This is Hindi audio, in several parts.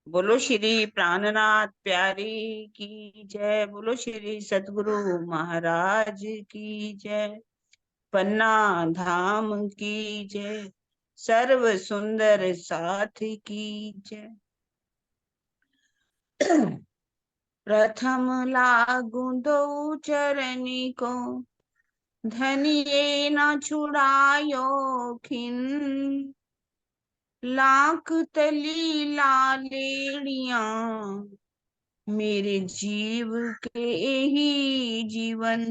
बोलो श्री प्राणनाथ प्यारी की जय। बोलो श्री सतगुरु महाराज की जय। पन्ना धाम की जय। सर्व सुंदर साथ की जय। प्रथम लागू दो चरनी को, धनिये न छुड़ायो खिन। लाख तली लालेड़िया, मेरे जीव के ही जीवन।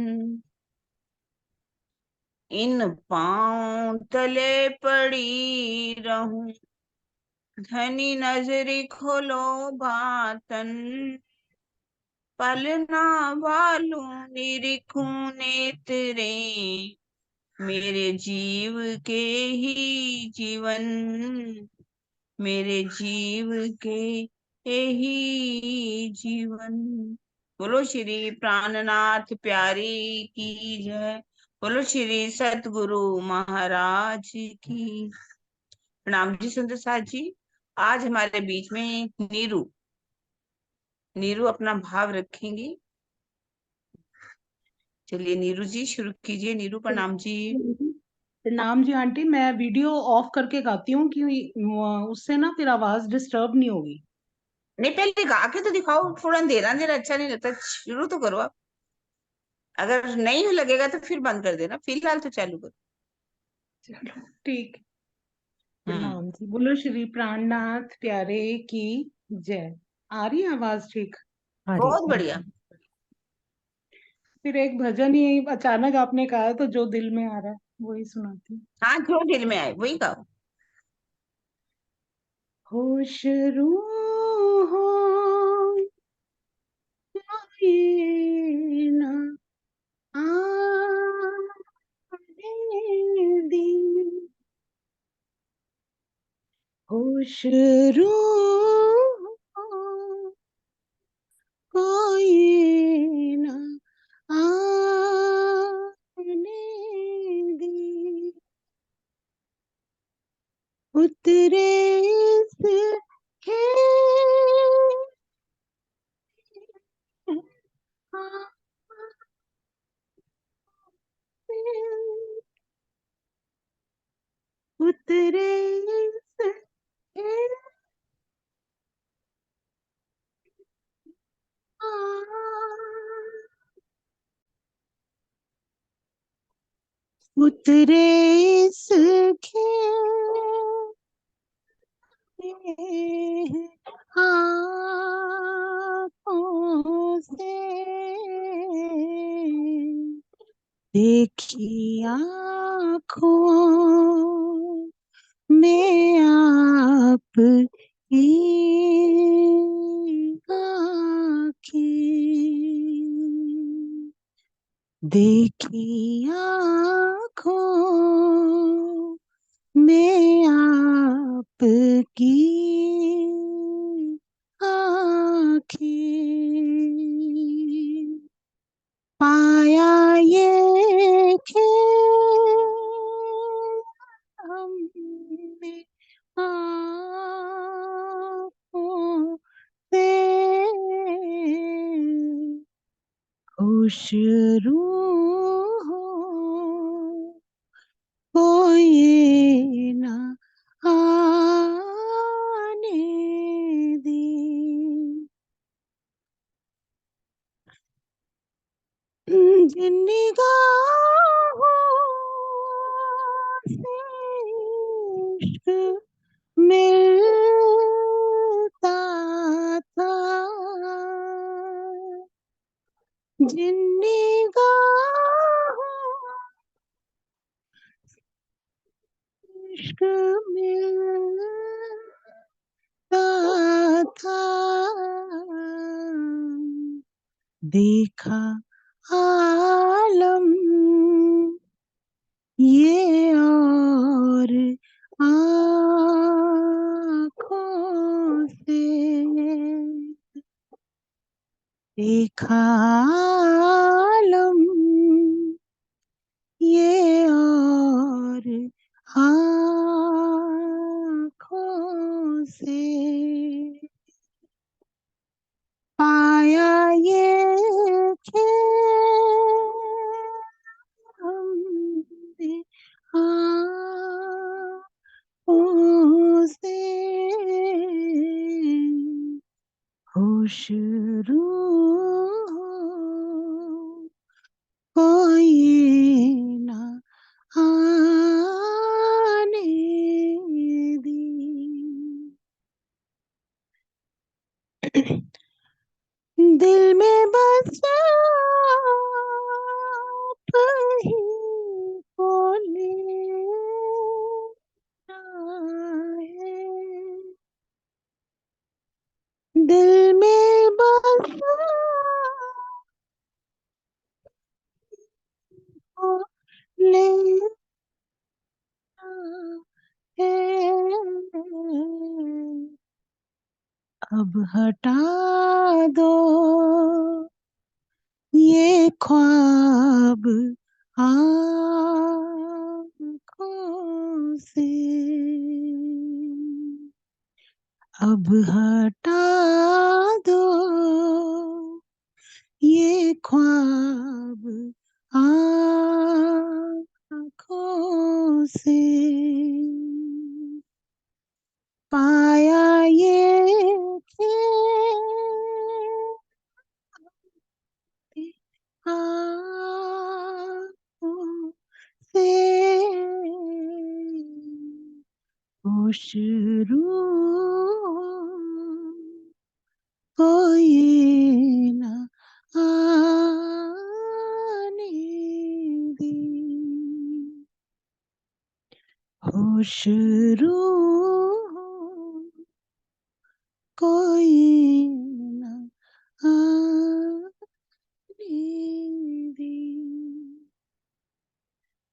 इन पांव तले पड़ी रहूं, धनी नजरी खोलो बातन। पलना वालू निरीखूं नेत्रे, मेरे जीव के ही जीवन। मेरे जीव के ही जीवन। बोलो श्री प्राणनाथ प्यारी की जय। बोलो श्री सतगुरु महाराज की। प्रणाम जी सुंदर साथ जी। आज हमारे बीच में नीरू नीरू अपना भाव रखेंगी। चलिए नीरू जी शुरू कीजिए। नीरू प्रणाम जी। प्रणाम जी आंटी। मैं वीडियो ऑफ करके गाती हूँ कि उससे ना फिर आवाज डिस्टर्ब नहीं होगी। नहीं, पहले गा के तो दिखाओ। थोड़ा अंधेरा अंधेरा अच्छा नहीं लगता। शुरू तो करो आप। अगर नहीं लगेगा तो फिर बंद कर देना, फिलहाल तो चालू करो। चलो ठीक। हम्म। प्रणाम जी। बोलो श्री प्राणनाथ प्यारे की जय। आ रही है आवाज ठीक? बहुत बढ़िया। फिर एक भजन ही अचानक आपने कहा तो जो दिल में आ रहा है वही सुनाती हूँ। हाँ, जो दिल में आए वही गाओ। होश रूह हो ये ना आने दी, होश रूह कोई ना आने दी, उतरे इस खेल उतरे इस खेल उतरे इस खेल आँखों से देखी आँखों में आप की आँखें, देखी आँखों में आपकी आँखें, पाया ये खेल हमने आँखों से, खुश रूह को ये ना आने दी। जिन निगाहों से इश्क मिलता था, जिन निगाहों से इश्क मिलता था, देखा आलम ये और आँखों से, देखा आलम ये और आँखों से, होश रूह कोई ना आने दी। दिल में बस आप ही को लेना है। दिल में बस आपको लेना है। अब हटा दो ये ख्वाब आँखों से। अब हटा दो ये ख्वाब आँखों से। पाया ये खेल आँखों से। होश रूह कोई ना आने दी। होश रूह कोई ना आने दी।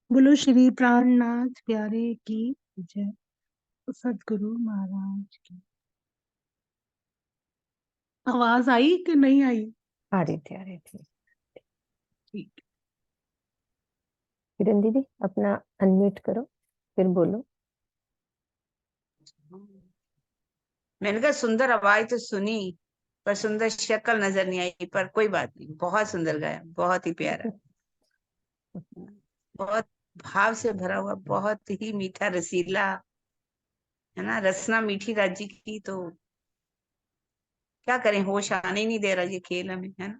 बोलो श्री प्राणनाथ प्यारे की जय। सतगुरु महाराज की। आवाज आई कि नहीं आई? आ रही थी, आ रही थी। ठीक। किरण दीदी अपना अनम्यूट करो, फिर बोलो। मैंने कहा सुंदर आवाज तो सुनी, पर सुंदर शक्ल नजर नहीं आई, पर कोई बात नहीं, बहुत सुंदर गाया, बहुत ही प्यारा, बहुत भाव से भरा हुआ, बहुत ही मीठा रसीला, है ना। रसना मीठी राज्य की, तो क्या करें, होश आने ही नहीं दे रहा ये खेल हमें, है ना।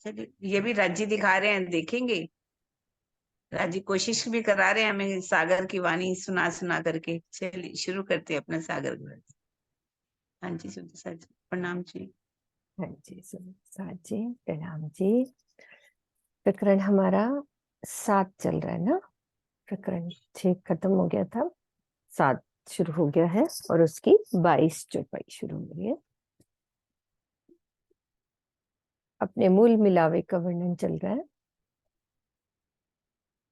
चलिए, ये भी राज्य दिखा रहे हैं, देखेंगे। राज्य कोशिश भी करा रहे हैं हमें सागर की वाणी सुना सुना करके। चलिए शुरू करते हैं अपना सागर ग्रंथ। हाँ जी सुधीर सर जी, प्रणाम जी। हाँ जी साथ जी, प्रणाम जी। प्रकरण हमारा 7 चल रहा है ना। प्रकरण 6 खत्म हो गया था, 7 शुरू हो गया है और उसकी 22 चौपाई शुरू हो गई है। अपने मूल मिलावे का वर्णन चल रहा है।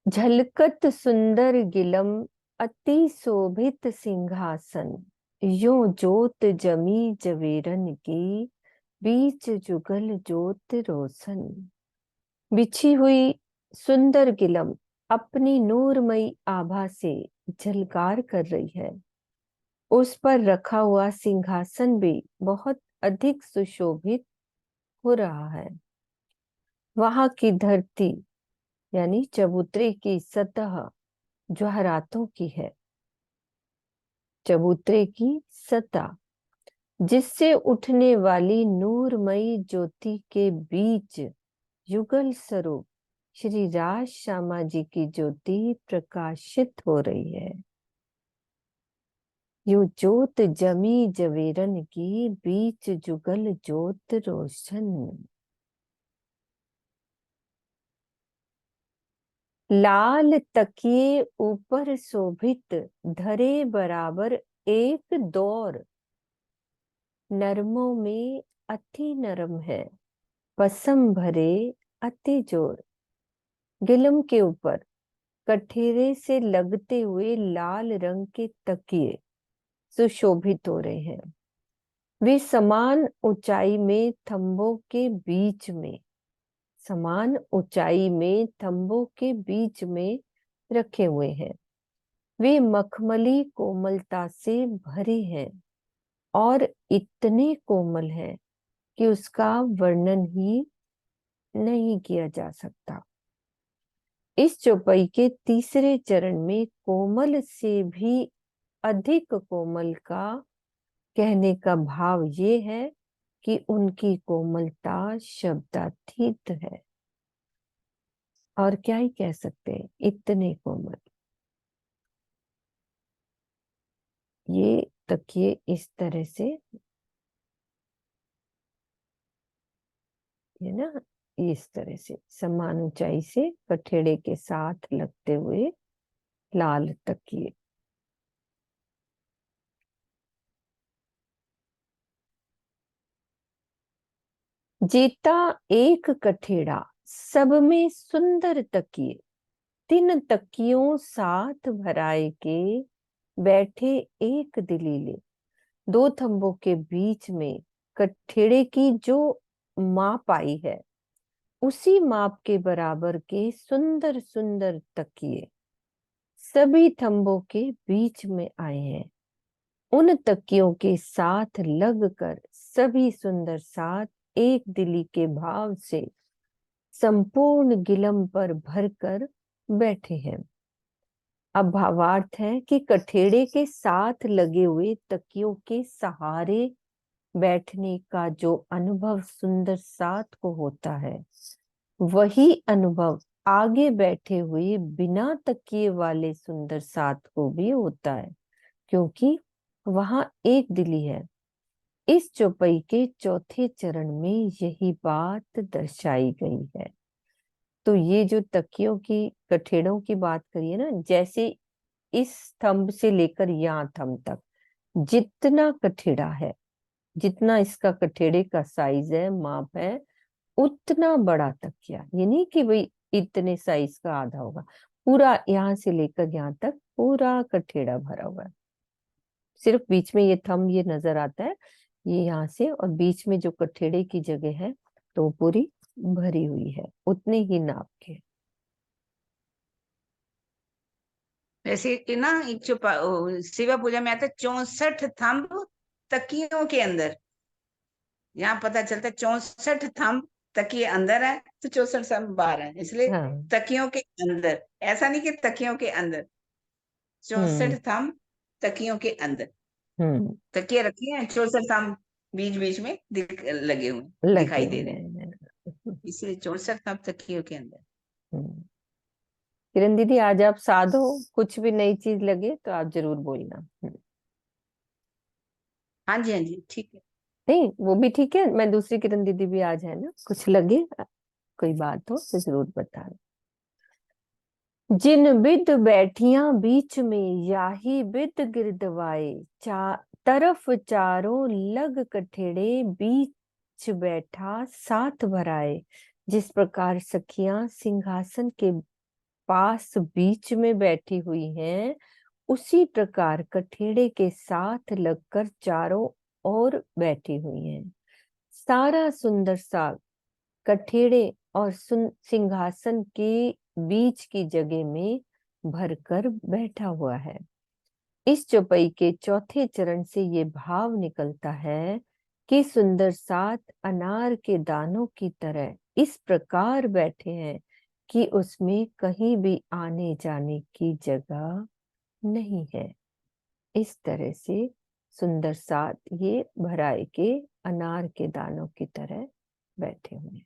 झलकत सुंदर गिलम अति शोभित सिंहासन, यो जोत जमी जवेरन की, बीच जुगल जोत रोशन। बिछी हुई सुंदर गिलम अपनी नूरमयी आभा से झलकार कर रही है। उस पर रखा हुआ सिंहासन भी बहुत अधिक सुशोभित हो रहा है। वहां की धरती यानी चबूतरे की सतह जवाहरातों की है। चबूतरे की सतह जिससे उठने वाली नूरमयी ज्योति के बीच युगल स्वरूप श्री राज श्यामा जी की ज्योति प्रकाशित हो रही है। यू ज्योत जमी जवेरन की, बीच जुगल ज्योत रोशन। लाल तकिए ऊपर शोभित धरे बराबर एक दौर, नरमों में अति नरम है, पसम भरे अति जोर। गिलम के ऊपर कठेरे से लगते हुए लाल रंग के तकिए सुशोभित हो रहे हैं। वे समान ऊंचाई में थंबों के बीच में, समान ऊंचाई में थंबों के बीच में रखे हुए हैं। वे मखमली कोमलता से भरे हैं और इतने कोमल हैं कि उसका वर्णन ही नहीं किया जा सकता। इस चौपाई के तीसरे चरण में कोमल से भी अधिक कोमल का कहने का भाव ये है कि उनकी कोमलता शब्दातीत है। और क्या ही कह सकते हैं, इतने कोमल। ये तकिए इस तरह से, ये ना, इस तरह से समान ऊंचाई से कठेड़े के साथ लगते हुए लाल तकिए। जेता एक कठेड़ा, सब में सुंदर तकिए, तीन तकियों साथ भराए के, बैठे एक दिलीले। दो थंबों के बीच में कठेड़े की जो माप आई है, उसी माप के बराबर के सुंदर सुंदर तकिए सभी थंबों के बीच में आए हैं। उन तकियों के साथ लगकर सभी सुंदर साथ एक दिली के भाव से संपूर्ण गिलम पर भरकर बैठे हैं। अब भावार्थ है कि कठेड़े के साथ लगे हुए तकियों के सहारे बैठने का जो अनुभव सुंदर साथ को होता है, वही अनुभव आगे बैठे हुए बिना तकिए वाले सुंदर साथ को भी होता है, क्योंकि वहां एक दिली है। इस चौपाई के चौथे चरण में यही बात दर्शाई गई है। तो ये जो तकियों की, कठेड़ों की बात करिए ना, जैसे इस थंब से लेकर यहाँ थंब तक जितना कठेड़ा है, जितना इसका कठेड़े का साइज है, माप है, उतना बड़ा तकिया। ये नहीं कि भाई इतने साइज का आधा होगा, पूरा यहाँ से लेकर यहाँ तक पूरा कठेड़ा भरा हुआ है। सिर्फ बीच में ये थंब ये नजर आता है, ये यहाँ से, और बीच में जो कठेड़े की जगह है तो वो पूरी भरी हुई है, उतने ही नाप के। वैसे कि ना, एक शिवा पूजा में आता है 64 थंब तकियों के अंदर। यहाँ पता चलता है 64 थंब तकिए अंदर है तो 64 थंब बाहर है, इसलिए हाँ। तकियों के अंदर। ऐसा नहीं कि तकियों के अंदर, 64 हम्म। थंब तकियों के अंदर। हम्म। तकिए रखे हैं, 64 थंब बीच बीच में लगे हुए लगे दिखाई दे हुए रहे हैं, हैं। इसलिए 64 थंब तकियों के अंदर। हम्म। किरण दीदी, आज आप साधो, कुछ भी नई चीज लगे तो आप जरूर बोलना। हाँ जी, हाँ जी, ठीक है। नहीं, वो भी ठीक है, मैं दूसरी किरण दीदी भी आज है ना, कुछ लगे कोई बात हो तो जरूर बताना। जिन बिद बैठिया बीच में, याही बिद गिरदवाए, तरफ चारों लग कठेड़े, बीच बैठा साथ भराए। जिस प्रकार सखियां सिंहासन के पास बीच में बैठी हुई हैं, उसी प्रकार कठेड़े के साथ लगकर चारों ओर बैठी हुई हैं। सारा सुंदर सा कठेड़े और सिंहासन के बीच की जगह में भरकर बैठा हुआ है। इस चौपाई के चौथे चरण से ये भाव निकलता है कि सुंदर साथ अनार के दानों की तरह इस प्रकार बैठे हैं कि उसमें कहीं भी आने जाने की जगह नहीं है। इस तरह से सुंदर साथ ये भराए के अनार के दानों की तरह बैठे हुए हैं।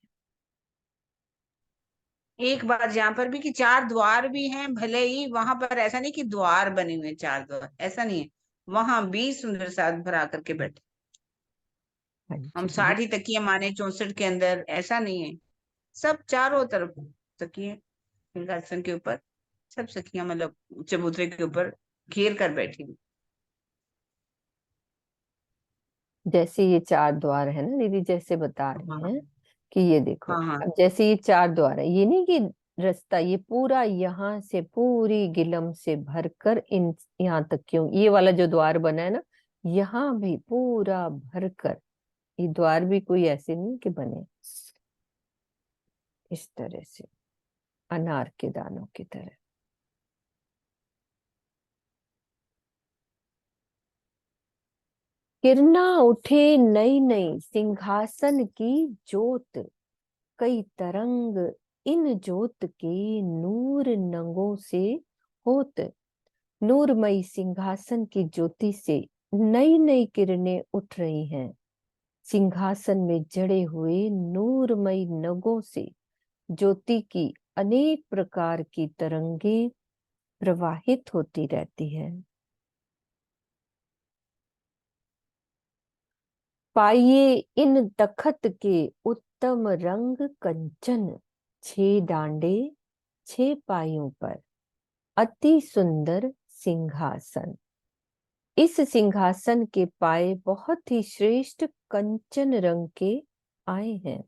एक बार यहाँ पर भी कि 4 द्वार भी हैं, भले ही वहां पर ऐसा नहीं कि द्वार बने हुए हैं 4 द्वार, ऐसा नहीं है, वहां भी सुंदर साथ भरा करके बैठे। हाँ हम जी दीदी। 60 ही तकिए माने 64 के अंदर, ऐसा नहीं है। सब चारों तरफ तकिए सिंहासन के ऊपर, सब सखियां मतलब चबूतरे के ऊपर घेर कर बैठी हुई। जैसे ये चार द्वार है ना दीदी, जैसे बता हाँ, रहे हैं कि ये देखो, हाँ, हाँ, अब जैसे ये चार द्वार है, ये नहीं कि रास्ता, ये पूरा यहाँ से पूरी गिलम से भरकर इन यहाँ तक, क्यों ये वाला जो द्वार बना है ना, यहाँ भी पूरा भरकर, ये द्वार भी कोई ऐसे नहीं कि बने, इस तरह से अनार के दानों की तरह। किरना उठे नई नई सिंहासन की जोत, कई तरंग इन जोत के नूर नंगों से होत। नूरमयी सिंहासन की ज्योति से नई नई किरणें उठ रही हैं। सिंहासन में जड़े हुए नूरमयी नगों से ज्योति की अनेक प्रकार की तरंगे प्रवाहित होती रहती है। पाइए इन तखत के उत्तम रंग कंचन, 6 डांडे 6 पायों पर अति सुंदर सिंहासन। इस सिंहासन के पाए बहुत ही श्रेष्ठ कंचन रंग के आए हैं।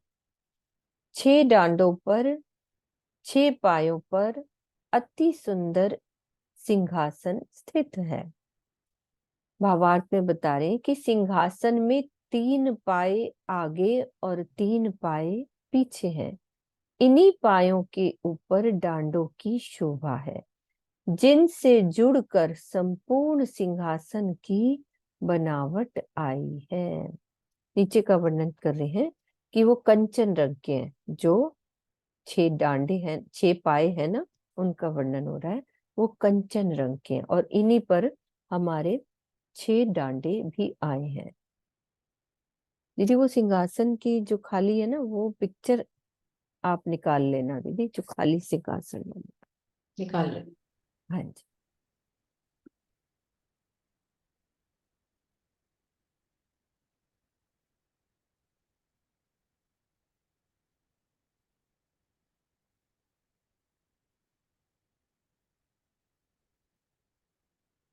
6 डांडों पर 6 पायों पर अति सुंदर सिंहासन स्थित है। भावार्थ में बता रहे हैं कि सिंहासन में 3 पाए आगे और 3 पाए पीछे हैं। इन्हीं पायों के ऊपर डांडों की शोभा है, जिनसे जुड़कर संपूर्ण सिंहासन की बनावट आई है। नीचे का वर्णन कर रहे हैं कि वो कंचन रंग के हैं। जो 6 डांडे हैं, 6 पाए हैं ना, उनका वर्णन हो रहा है। वो कंचन रंग के हैं और इन्हीं पर हमारे 6 डांडे भी आए हैं। दीदी वो सिंहासन की जो खाली है ना, वो पिक्चर आप निकाल लेना दीदी, जो खाली सिंहासन है। निकाल ले। हाँ जी।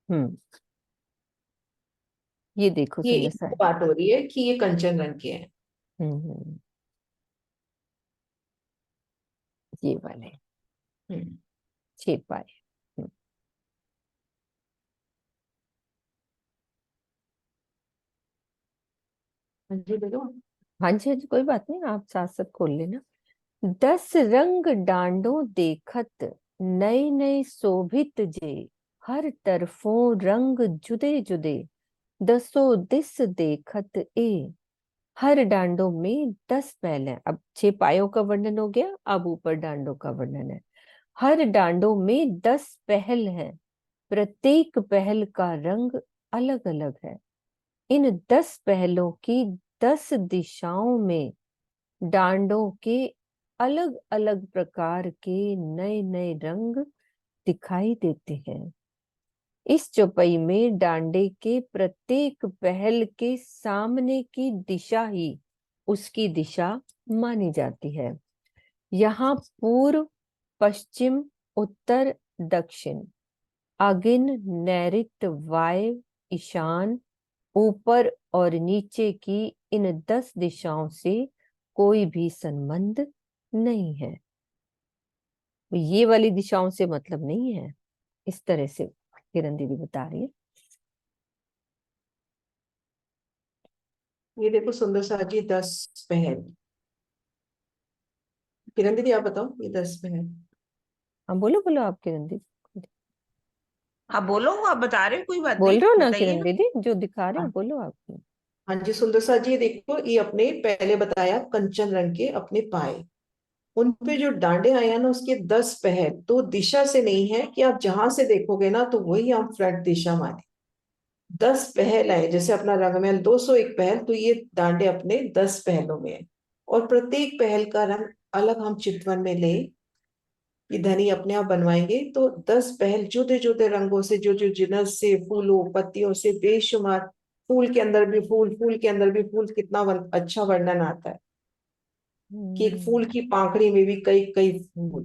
हम्म, ये देखो ये सुंदर एक सा है। बात हो रही है कि ये कंचन रंग के हैं। हम्म, ये वाले हम्म। 6 पाए। हम्म, हाँ जी बोलो। हाँ जी हाँ जी, कोई बात नहीं, आप साथ साथ खोल लेना। 10 रंग डांडों देखत, नए नए शोभित जे, हर तरफों रंग जुदे जुदे, 10 दिस देखत ए। हर डांडों में 10 पहल है। अब 6 पायों का वर्णन हो गया, अब ऊपर डांडों का वर्णन है। हर डांडों में 10 पहल है, प्रत्येक पहल का रंग अलग अलग है। इन 10 पहलों की 10 दिशाओं में डांडों के अलग अलग प्रकार के नए नए रंग दिखाई देते हैं। इस चौपाई में डांडे के प्रत्येक पहल के सामने की दिशा ही उसकी दिशा मानी जाती है। यहाँ पूर्व, पश्चिम, उत्तर, दक्षिण, आगिन, नैऋत्य, वायव्य, ईशान, ऊपर और नीचे की इन 10 दिशाओं से कोई भी संबंध नहीं है। ये वाली दिशाओं से मतलब नहीं है, इस तरह से किरण दीदी बता रही है। ये देखो सुंदर सा जी 10 पहल। किरण दीदी आप बताओ ये 10 पहल। हाँ बोलो बोलो आप किरण दीदी। आप बोलो, आप बता रहे हो, कोई बात बोल नहीं, रहे हो ना बताइए किरण ना। दीदी, जो दिखा रहे हो हाँ। बोलो आप। हाँ जी सुंदर सा जी देखो ये अपने पहले बताया कंचन रंग के अपने पाए, उन पे जो डांडे आए हैं ना उसके 10 पहल तो दिशा से नहीं है कि आप जहां से देखोगे ना तो वही आप फ्रंट दिशा माने। 10 पहल है, जैसे अपना रंगमहल 201 पहल, तो ये डांडे अपने 10 पहलों में है। और प्रत्येक पहल का रंग अलग हम चितवन में ले, ये धनी अपने आप बनवाएंगे तो 10 पहल जुदे जुदे रंगों से, जो जो जिनस से, फूलों पत्तियों से बेशुमार, फूल के अंदर भी फूल, फूल के अंदर भी फूल, कितना अच्छा वर्णन आता है कि एक हम्म, फूल की पाखड़ी में भी कई कई फूल।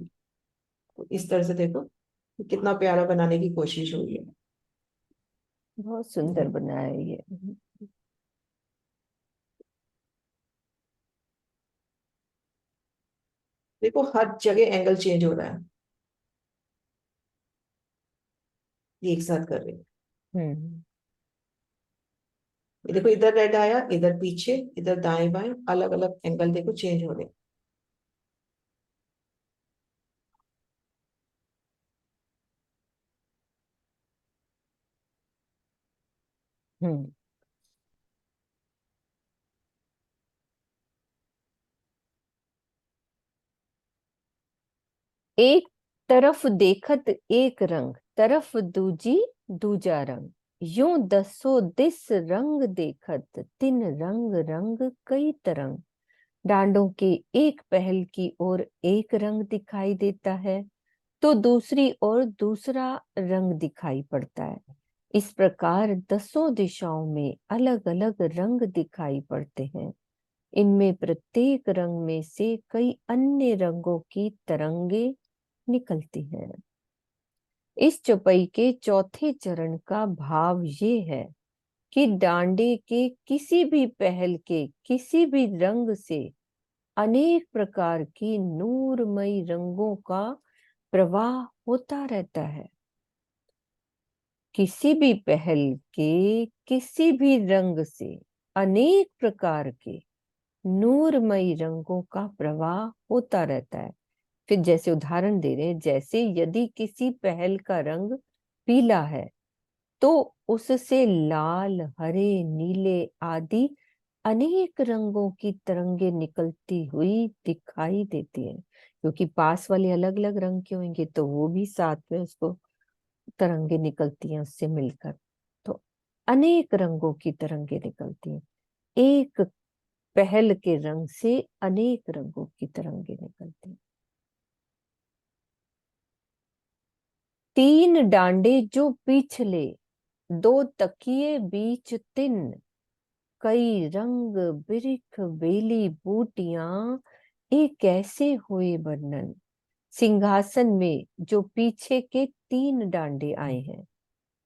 तो इस तरह से देखो कि कितना प्यारा बनाने की कोशिश हुई है। बहुत सुंदर बनाया है ये। देखो हर जगह एंगल चेंज हो रहा है, ये एक साथ कर रहे हैं। हम्म, ये देखो इधर रेड आया, इधर पीछे, इधर दाएं बाएं, अलग अलग एंगल देखो चेंज हो रहे हैं। हम्म। एक तरफ देखत एक रंग, तरफ दूजी दूजा रंग। यूं दसो दिस रंग देखत, तिन रंग रंग कई तरंग। डांडों के एक पहल की ओर एक रंग दिखाई देता है, तो दूसरी ओर दूसरा रंग दिखाई पड़ता है। इस प्रकार दसों दिशाओं में अलग अलग रंग दिखाई पड़ते हैं। इनमें प्रत्येक रंग में से कई अन्य रंगों की तरंगे निकलती हैं। इस चौपाई के चौथे चरण का भाव ये है कि डांडे के किसी भी पहल के किसी भी रंग से अनेक प्रकार की नूरमयी रंगों का प्रवाह होता रहता है। किसी भी पहल के किसी भी रंग से अनेक प्रकार के नूरमयी रंगों का प्रवाह होता रहता है। फिर जैसे उदाहरण दे रहे हैं, जैसे यदि किसी पहल का रंग पीला है तो उससे लाल, हरे, नीले आदि अनेक रंगों की तरंगे निकलती हुई दिखाई देती है। क्योंकि पास वाले अलग अलग रंग के होंगे तो वो भी साथ में उसको तरंगे निकलती हैं उससे मिलकर। तो अनेक रंगों की तरंगे निकलती हैं। एक पहल के रंग से अनेक रंगों की तरंगे निकलती हैं। तीन डांडे जो पिछले, दो तकिए बीच तिन, कई रंग बिरिख बेली बूटियां, एक ऐसे हुए वर्णन। सिंहासन में जो पीछे के तीन डांडे आए हैं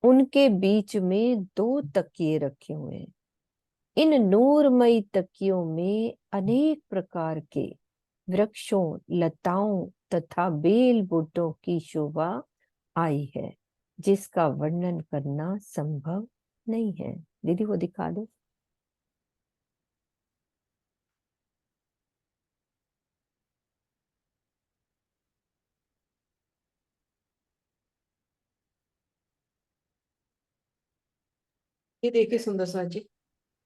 उनके बीच में दो तकिए रखे हुए हैं। इन नूरमयी तकियों में अनेक प्रकार के वृक्षों, लताओं तथा बेल बूटों की शोभा आई है, जिसका वर्णन करना संभव नहीं है। दीदी वो दिखा दो। ये देखिए सुंदर सा जी।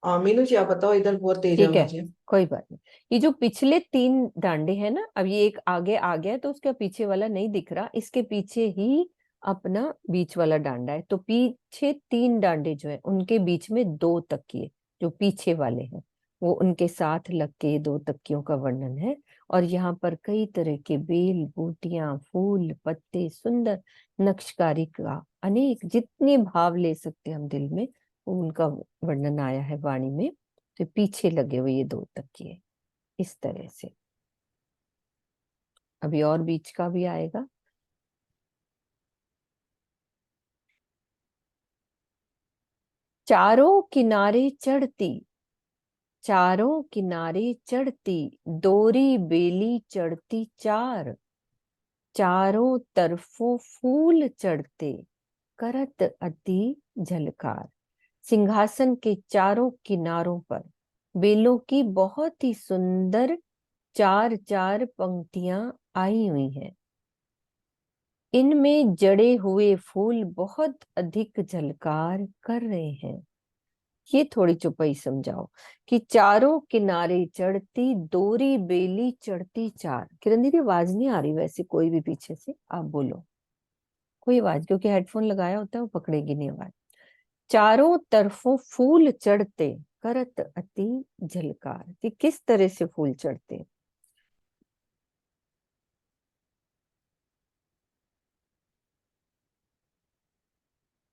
मीनू जी आप बताओ, इधर बहुत तेज ठीक है, आवाज है। कोई बात नहीं। ये जो पिछले तीन डांडे हैं ना, अब ये एक आगे आ गया तो उसका पीछे वाला नहीं दिख रहा, इसके पीछे ही अपना बीच वाला डांडा है। तो पीछे तीन डांडे जो है उनके बीच में दो तकिए जो पीछे वाले हैं वो उनके साथ लग के दो तकियों का वर्णन है। और यहाँ पर कई तरह के बेल, बूटियां, फूल, पत्ते, सुंदर नक्शकारी का अनेक जितने भाव ले सकते हैं हम दिल में, वो उनका वर्णन आया है वाणी में। तो पीछे लगे हुए ये दो तकिए इस तरह से। अभी और बीच का भी आएगा। चारों किनारे चढ़ती, चारों किनारे चढ़ती, दोरी बेली चढ़ती चार, चारों तरफों फूल चढ़ते, करत अति झलकार। सिंहासन के चारों किनारों पर बेलों की बहुत ही सुंदर चार चार पंक्तियां आई हुई हैं। इनमें जड़े हुए फूल बहुत अधिक झलकार कर रहे हैं। ये थोड़ी चौपाई समझाओ कि चारों किनारे चढ़ती दोरी बेली चढ़ती चार। किरण दीदी आवाज नहीं आ रही वैसे कोई भी पीछे से, आप बोलो कोई आवाज, क्योंकि हेडफोन लगाया होता है वो पकड़ेगी नहीं आवाज। चारों तरफों फूल चढ़ते, करत अति झलकार, कि किस तरह से फूल चढ़ते।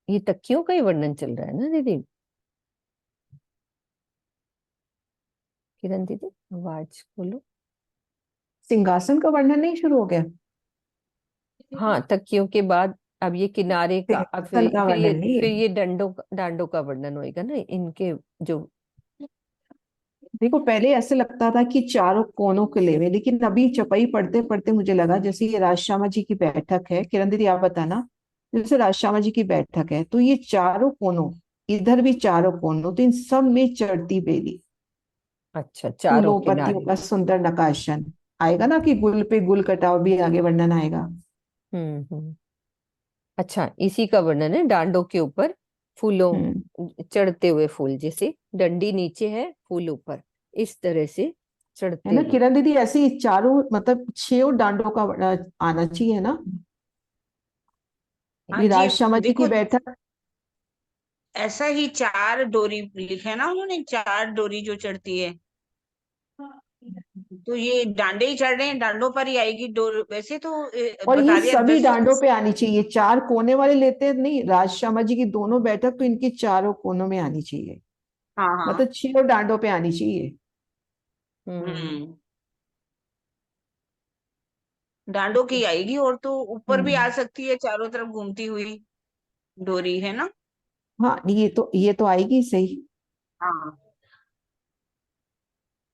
ये तकियों का ही वर्णन चल रहा है ना दीदी? किरण दीदी आवाज खोलो। सिंहासन का वर्णन नहीं शुरू हो गया? हाँ, तकियों के बाद अब ये किनारे का, अब सिंहासन का वर्णन नहीं है। फिर ये डांडों का वर्णन होएगा ना इनके जो। देखो पहले ऐसे लगता था कि चारों कोनों के लिए, लेकिन अभी चौपाई पढ़ते पढ़ते मुझे लगा जैसे ये राजश्यामा जी की बैठक है। किरण दीदी आप बताना, जैसे राजश्यामा जी की बैठक है तो ये चारों कोनों, इधर भी चारों कोनों, तो इन सब में चढ़ती बेली, अच्छा, चारों फूलों पत्तियों किनारे। का सुंदर नकाशन आएगा ना, कि गुल पे गुल कटाव भी आगे वर्णन आएगा। हम्म। अच्छा, इसी का वर्णन है डांडों के ऊपर हम्म। फूलों, चढ़ते हुए फूल, जैसे डंडी नीचे है फूल ऊपर, इस तरह से है चढ़ते ना हुए। किरण दीदी, ऐसे ही चारों मतलब छह डांडों का आना चाहिए ना। हाँ ये जी। राजश्यामा जी की देखो बैठक ऐसा ही चार डोरी लिखा है ना उन्होंने, चार डोरी जो चढ़ती है, तो ये डांडे ही चढ़ रहे हैं, डांडों पर ही आएगी डोर, वैसे तो और ये बता दिया सभी 10। डांडों पे आनी चाहिए, चार कोने वाले लेते हैं नहीं, राज शर्मा जी की दोनों बैठक तो इनकी चारों कोनों में आनी चाहिए, हाँ हाँ। मतलब 6 डांडों पे आनी चाहिए। हम्म, डांडों की आएगी, और तो ऊपर भी आ हम्म। सकती है चारों तरफ घूमती हुई डोरी, है ना। हाँ, ये तो आएगी सही। हाँ।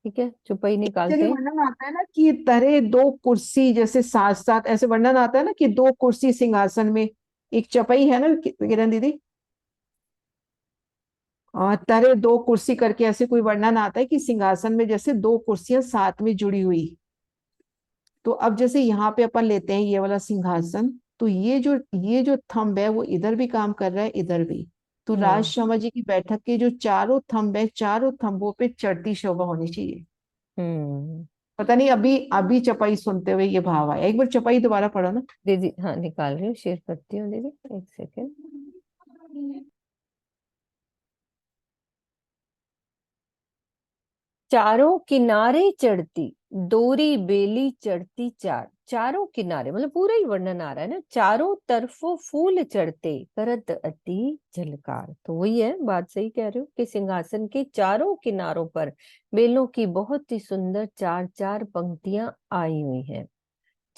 ठीक है, चौपाई एक निकालते जगह हैं। वर्णन आता है ना कि तरह दो कुर्सी जैसे साथ साथ, ऐसे वर्णन आता है ना कि दो कुर्सी सिंहासन में, एक चपाई है ना किरण दीदी, और तरह दो कुर्सी करके ऐसे कोई वर्णन आता है कि सिंहासन में जैसे दो कुर्सियां साथ में जुड़ी हुई। तो अब जैसे यहाँ पे अपन लेते हैं ये वाला सिंहासन, तो ये जो थंब है वो इधर भी काम कर रहा है, इधर भी। तो राज हम्म। शर्मा जी की बैठक के जो चारों थंब है, चारों थंबों पे चढ़ती शोभा होनी चाहिए। हम्म। पता नहीं, अभी अभी चपाई सुनते हुए ये भाव आया, एक बार चपाई दोबारा पढ़ो ना। दीदी हाँ निकाल रही हूँ, शेयर करती हूँ दीदी, एक सेकेंड। चारों किनारे चढ़ती डोरी बेली चढ़ती चार, चारों किनारे मतलब पूरा ही वर्णन आ रहा है ना, चारों तरफों फूल चढ़ते करत अति झलकार, तो वही है बात, सही कह रहे हो कि सिंहासन के चारों किनारों पर बेलों की बहुत ही सुंदर चार चार पंक्तियां आई हुई हैं।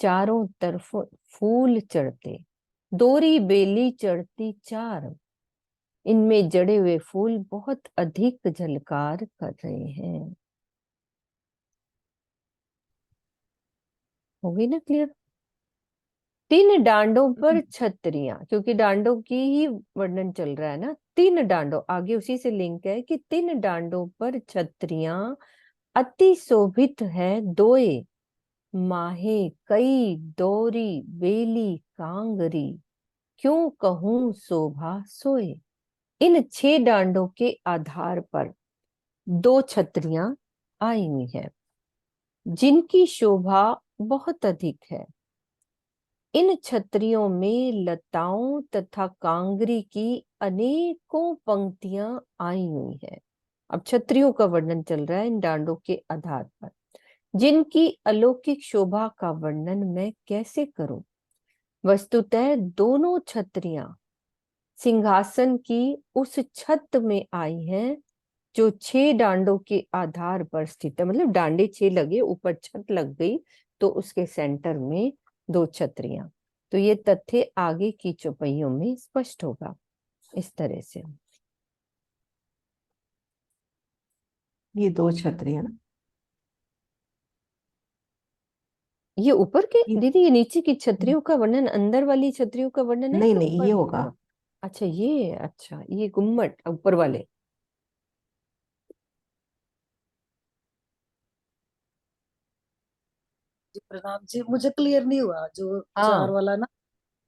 चारों तरफ फूल चढ़ते, डोरी बेली चढ़ती चार, इनमें जड़े हुए फूल बहुत अधिक झलकार कर रहे हैं। हो गई ना क्लियर। तीन डांडों पर छतरियां, क्योंकि डांडों की ही वर्णन चल रहा है ना, तीन डांडों आगे उसी से लिंक है कि तीन डांडों पर छतरियां अति शोभित है दोए, माहे कई डोरी बेली कांगरी, क्यों कहूं शोभा सोए। इन 6 डांडों के आधार पर 2 छतरियां आई हुई है, जिनकी शोभा बहुत अधिक है। इन छतरियों में लताओं तथा कांगरी की अनेकों पंक्तियां आई हुई है। अब छतरियों का वर्णन चल रहा है इन डांडों के आधार पर, जिनकी अलौकिक शोभा का वर्णन मैं कैसे करूं। वस्तुतः दोनों छतरियां सिंहासन की उस छत में आई हैं जो 6 डांडों के आधार पर स्थित है, मतलब डांडे 6 लगे, ऊपर छत लग गई, तो उसके सेंटर में 2 छतरियां। तो ये तथ्य आगे की चौपाइयों में स्पष्ट होगा इस तरह से। ये 2 छतरी है ना। ये ऊपर के ये दीदी, ये नीचे की छतरियों का वर्णन, अंदर वाली छतरियों का वर्णन है नहीं कि नहीं, ऊपर? ये होगा। अच्छा ये, अच्छा ये गुम्मट ऊपर वाले। जी प्रणाम जी, मुझे क्लियर नहीं हुआ जो चार हाँ। वाला ना,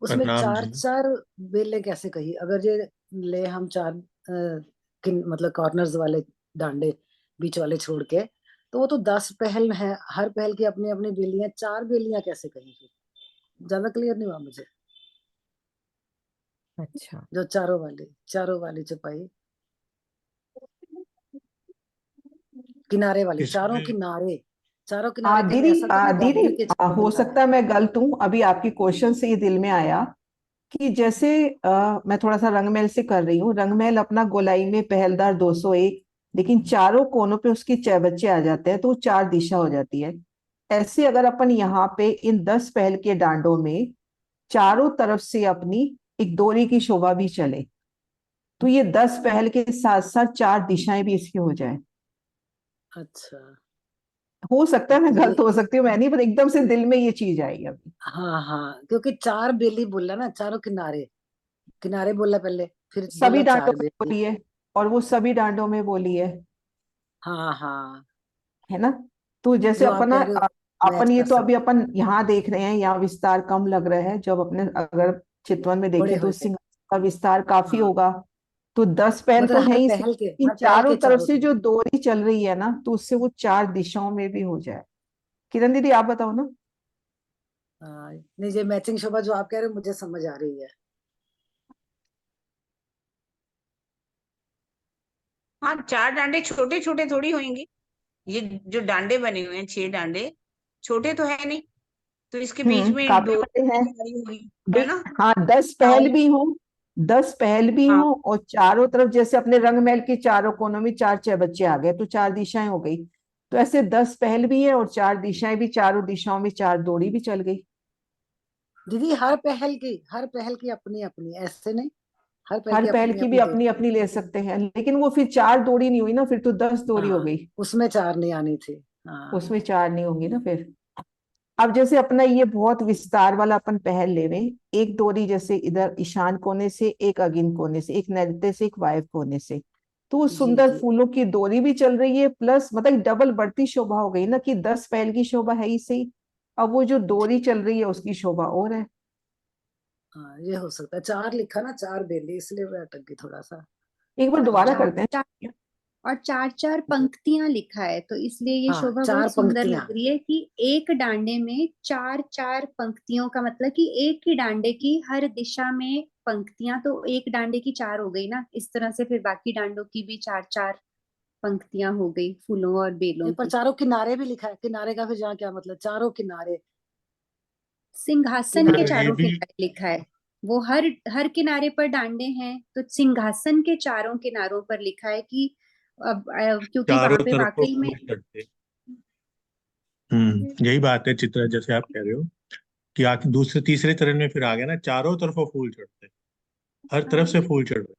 उसमें प्रणाम चार जी। चार बेलें कैसे कही? अगर ये ले हम चार किन मतलब कॉर्नर्स वाले डांडे बीच वाले छोड़ के, तो वो तो 10 पहल है, हर पहल की अपनी अपनी बेलियां, चार बेलियां कैसे कही फिर? ज्यादा क्लियर नहीं हुआ मुझे। अच्छा जो चारों वाली चौपाई, किनारे वाली, चारों इसमें किनारे, चारों किनारे कहीं दीदी, ऐसा तो नहीं दीदी, डांडे के चारों हो किनारे? सकता है मैं गलत हूँ, अभी आपकी क्वेश्चन से ये दिल में आया कि जैसे मैं थोड़ा सा रंगमहल से कर रही हूँ, रंगमहल अपना गोलाई में पहलदार 201, लेकिन चारों कोनों पे उसके चौबच्चे आ जाते हैं, तो वो 4 दिशा हो जाती है। ऐसे अगर अपन यहाँ पे इन 10 पहल के डांडों में चारों तरफ से अपनी एक डोरी की शोभा भी चले, तो ये 10 पहल के साथ साथ 4 दिशाएं भी इसकी हो जाए। अच्छा, हो सकता है मैं ये गलत हो सकती हूँ, मैं नहीं, पर एकदम से दिल में ये चीज आई अभी। हाँ हाँ, क्योंकि चार बेली बोला ना, चारों किनारे, किनारे बोला पहले, फिर सभी बोला डांडों चार में बेली। बोली है, और वो सभी डांडों में बोली हाँ हाँ, है ना। तो जैसे जो आप अपना कह रहे हो अपन मैच ये कर तो अभी सकते, अपन यहाँ देख रहे हैं, यहाँ विस्तार कम लग रहा है, जब अपने अगर चितवन में बड़े देखें तो हो गए। सिंह का विस्तार काफी हाँ, होगा। तो 10 पहल तो मतलब है ही सही, कि हर पहल चारों के तरफ चारों से तरफ। जो डोरी चल रही है ना, तो उससे वो 4 दिशाओं में भी हो जाए। किरण दीदी आप बताओ ना। हाँ, नहीं, ये मैचिंग शोभा जो आप कह रहे हो मुझे समझ आ रही है। हाँ, 4 डांडे छोटे छोटे थोड़ी होंगे। ये जो डांडे बने हुए हैं, 6 डांडे, छोटे तो है नहीं। तो इसके बीच में काफी डोरी बड़े भी हैं जा रही होगी, है भाई। ना। हाँ, 10 पहल ताऊ। भी हो, 10 पहल भी हाँ, हो, और चारों तरफ जैसे अपने रंग महल के चारों कोनों में 4 6 बच्चे आ गए तो 4 दिशाएं हो गई। तो ऐसे 10 पहल भी है और 4 दिशाएं भी, चारों दिशाओं में 4 डोरी भी चल गई। दीदी हर पहल की अपनी अपनी, ऐसे नहीं, हर पहल हर की पहल अपनी की भी अपनी अपनी डोरी। अपनी ले सकते हैं, लेकिन वो फिर 4 डोरी नहीं हुई ना, फिर तो 10 डोरी हो हाँ, गई। उसमें चार नहीं आनी थी। हाँ उसमें 4 नहीं होंगी ना फिर। अब जैसे अपना ये बहुत विस्तार वाला अपन पहल लेवे, एक डोरी जैसे इधर ईशान कोने से, एक अगिन कोने से, एक नैऋत्य से, एक वायव्य कोने से, तो वो जी सुंदर जी। फूलों की डोरी भी चल रही है, प्लस मतलब डबल बढ़ती शोभा हो गई ना, कि 10 पहल की शोभा है ही सही, अब वो जो डोरी चल रही है उसकी शोभा और है। हाँ, ये हो सकता है, चार लिखा ना, चार बेली, इसलिए वो अटक गई थोड़ा सा। एक बार हाँ दोबारा हाँ। करते चार हैं। और चार चार पंक्तियां लिखा है, तो इसलिए ये हाँ, शोभा चार बहुत सुंदर पंक्तियां। लग रही है कि एक डांडे में चार चार पंक्तियों का मतलब कि एक ही डांडे की हर दिशा में पंक्तियां, तो एक डांडे की चार हो गई ना, इस तरह से फिर बाकी डांडों की भी चार चार पंक्तियां हो गई फूलों और नहीं, बेलों पर की। चारों किनारे भी लिखा है, किनारे का फिर जहाँ क्या मतलब, चारों किनारे। सिंहासन के किनारे। ये चारों भी किनारे लिखा है। वो हर हर किनारे पर डांडे हैं, तो सिंहासन के चारों किनारों पर लिखा है कि अब क्योंकि वहां चारों पे तरफ को वाकई में। फूल चढ़ते। यही बात है चित्रा, जैसे आप कह रहे हो कि आगे दूसरे तीसरे चरण में फिर आ गया ना, चारों तरफों फूल चढ़ते, हर तरफ से हाँ, फूल चढ़ रहे।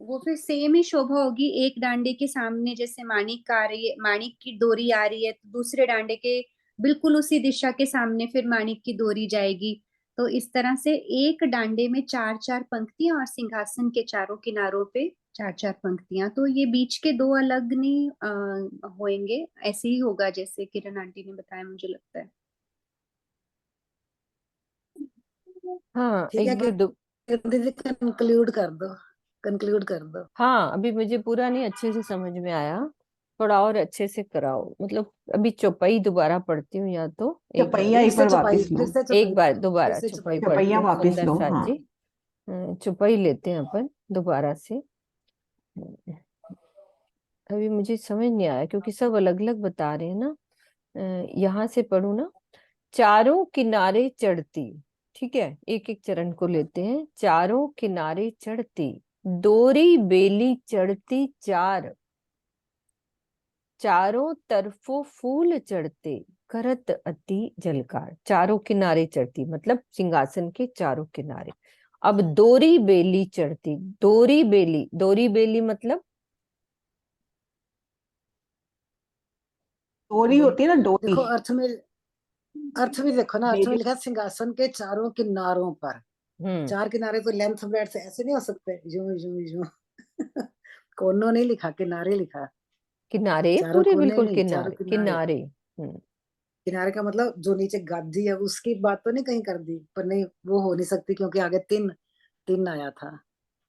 वो फिर सेम ही शोभा होगी। एक डांडे के सामने जैसे माणिक आ रही है, माणिक की डोरी आ रही है, तो दूसरे डांडे के बिल्कुल उसी दिशा के सामने फिर माणिक की डोरी जाएगी। तो इस तरह से एक डांडे में चार चार पंक्तियां और सिंहासन के चारों किनारों पे चार चार पंक्तियां, तो ये बीच के दो अलग नहीं होंगे, ऐसे ही होगा जैसे किरण आंटी ने बताया, मुझे लगता है। हाँ ठीक है, एक बार दीदी कंक्लूड कर दो, कंक्लूड कर दो। हाँ अभी मुझे पूरा नहीं अच्छे से समझ में आया, थोड़ा और अच्छे से कराओ, मतलब अभी चौपाई दोबारा पढ़ती हूँ, या तो एक बार चपैया फिर एक से बार चौपाई, वापिस लो। फिर से एक चौपाई बार करो, फिर दोबारा से चौपाई चौपाई पढ़ती चपैया हूँ वापिस सुंदर लो, साथ हाँ। जी। चौपाई लेते हैं अपन दोबारा से। अभी मुझे समझ नहीं आया क्योंकि सब अलग अलग बता रहे हैं ना। यहाँ से पढ़ू ना। चारों किनारे चढ़ती, ठीक है, एक एक चरण को लेते हैं। चारों किनारे चढ़ती, डोरी बेली चढ़ती चार, चारों तरफों फूल चढ़ते, करत अति जलकार। चारों किनारे चढ़ती मतलब सिंहासन के चारों किनारे। अब डोरी बेली चढ़ती, डोरी बेली, डोरी बेली मतलब डोरी होती है ना, डोरी। देखो अर्थ में देखो ना, अर्थ में बेली। लिखा है सिंहासन के चारों किनारों पर। हम्म चार किनारे तो लेंथ ब्रेड से ऐसे नहीं हो सकते, यूं यूं यूं। कोनों नहीं लिखा, किनारे लिखा। किनारे, चारों पूरे कोने बिल्कुल नहीं, चारों किनारे किनारे। किनारे। किनारे का मतलब जो नीचे गादी है उसकी बात तो नहीं कहीं कर दी, पर नहीं, वो हो नहीं सकती क्योंकि आगे तीन, तीन आया था।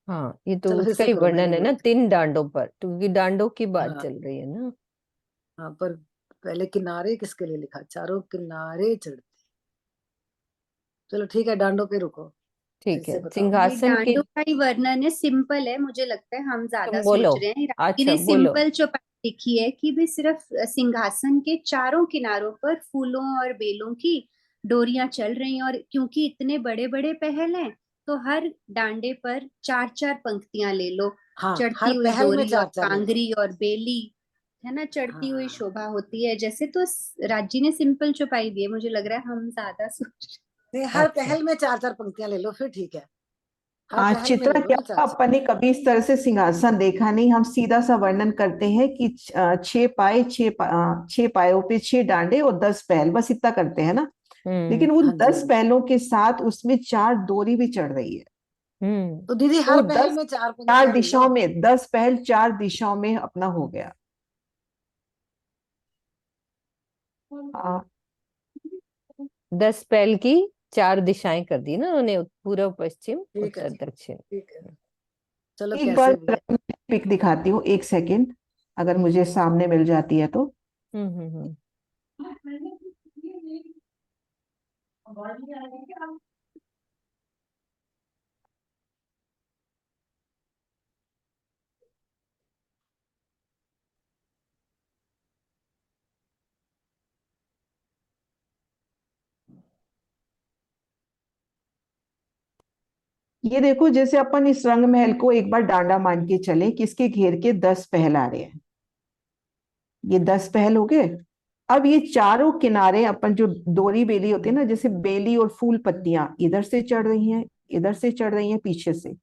हाँ ये तो चलो फिर उसका से ही करो, वर्णन वेरी है ना, गुड। 3 डांडों पर, क्योंकि डांडों की बात हाँ चल रही है ना। हाँ, पर पहले किनारे किसके लिए लिखा, चारों किनारे चढ़ती। चलो ठीक है, डांडो पे रुको, फिर ठीक है, से बताओ। ये सिंहासन के। डांडों का ही वर्णन है, सिंपल है, मुझे लगता है हम ज्यादा तुम बोलो। सोच रहे हैं। राजी अच्छा ने बोलो। सिंपल चौपाई लिखी है कि भी सिर्फ सिंहासन के चारों किनारों पर फूलों और बेलों की डोरियां चल रही हैं, और क्योंकि इतने बड़े बड़े पहल हैं, तो हर डांडे पर चार चार पंक्तियां ले लो। हाँ, चढ़ती हर हुई पहल में डोरी और चार चार ले लो। कांगरी और बेली, है ना, चढ़ती हुई हाँ, शोभा होती है जैसे। तो राजी ने सिंपल चौपाई दी है, मुझे लग रहा है हम ज्यादा सोच। नहीं, हर अच्छा पहल में चार चार पंक्तियां ले लो, फिर ठीक है। हर हाँ पहल में ले चित्रा, लो क्या ना चार हुआ, चार। अपन ने कभी इस तरह से सिंहासन देखा नहीं, हम सीधा सा वर्णन करते हैं कि 6 पाए, 6 पायों पे 6 डांडे और 10 पहल, बस इतना करते हैं ना। हम्म लेकिन उन हाँ जी, हाँ दस जी। पहलों के साथ उसमें 4 डोरी भी चढ़ रही है। हम्म तो दीदी तो हर पहल दस में चार चार पंक्तियां ले लो। दिशाओं में 10 पहल 4 दिशाओं में अपना हो गया। हाँ 10 पहल की 4 दिशाएं कर दी ना उन्होंने, पूर्व पश्चिम ठीक है उत्तर जी, दक्षिण। ठीक है, चलो एक बार कैसे भी है। पिक दिखाती हूँ, एक सेकेंड, अगर मुझे सामने मिल जाती है तो। हम्म। ये देखो, जैसे अपन इस रंग महल को एक बार डांडा मान के चले कि इसके घेर के 10 पहल आ रहे हैं, ये 10 पहल हो गए। अब ये चारों किनारे अपन जो डोरी बेली होती है ना, जैसे बेली और फूल पत्तियां इधर से चढ़ रही हैं, इधर से चढ़ रही हैं, पीछे से,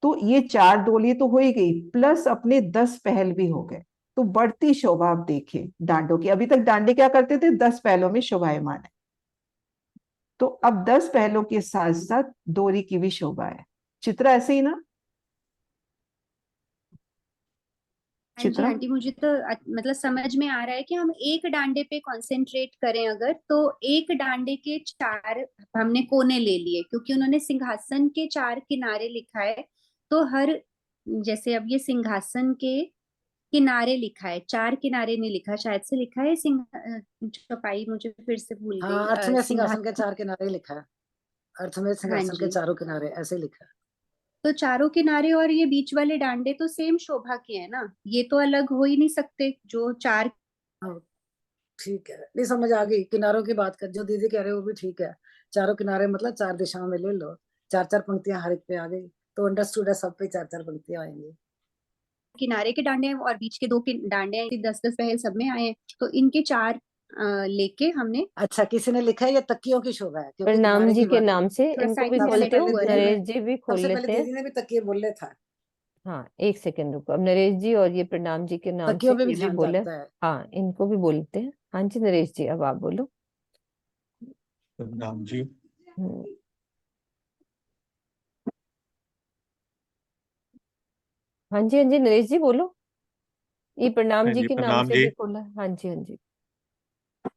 तो ये 4 डोली तो हो ही गई, प्लस अपने 10 पहल भी हो गए। तो बढ़ती शोभा आप देखें डांडों की। अभी तक डांडे क्या करते थे, 10 पहलों में शोभायमान है, तो अब 10 पहलों के साथ साथ डोरी की भी शोभा है। चित्रा ऐसे ही ना? हाँ जी चित्रा, आंटी, मुझे तो मतलब समझ में आ रहा है कि हम एक डांडे पे कंसंट्रेट करें अगर, तो एक डांडे के 4 हमने कोने ले लिए, क्योंकि उन्होंने सिंहासन के 4 किनारे लिखा है। तो हर, जैसे अब ये सिंहासन के किनारे लिखा है, 4 किनारे नहीं लिखा, शायद से लिखा है चौपाई, मुझे फिर से भूल गई। हाँ, अर्थ में सिंहासन के सिंहासन, 4 किनारे लिखा है। अर्थ में हाँ सिंहासन के जी। चारों किनारे ऐसे लिखा है। तो चारों किनारे और ये बीच वाले डांडे तो सेम शोभा के हैं ना, ये तो अलग हो ही नहीं सकते जो 4। हाँ, ठीक है, नहीं समझ आ गई। किनारों की बात कर, जो दीदी कह रहे हो वो भी ठीक है। चारों किनारे मतलब 4 दिशाओं में ले लो, 4-4 पंक्तियां हर एक पे आ गई, तो अंडरस्टूड है, सब पे 4-4 पंक्तियां आएंगी। किनारे के डांडे हैं और बीच के 2 डांडे हैं, 10-10 पहल सब में आए हैं, तो इनके 4 लेके हमने अच्छा, किसी ने लिखा है ये तकियों की शोभा है, क्योंकि प्रणाम किनारे जी की के बात नाम से थोड़ा इनको साइड भी में सबसे खोलते हो, पहले हुआ है दीदी ना। ने नरेश जी भी खोल सबसे पहले लेते हैं। दीदी ने भी तकिए बोले था। हाँ, एक सेकंड रुको, अब नरेश जी और ये प्रणाम जी के नाम से तकियों पे भी ये भी ध्यान बोले। जाता है। हाँ, इनको भी बोलते हैं। हाँ जी नरेश जी, अब आप बोलो। राम जी। हम्म, हाँ जी, हाँ जी नरेश जी बोलो। ये प्रणाम हाँ जी जी, के नाम प्रणाम से जी। भी खोला है। हाँ जी, हाँ जी।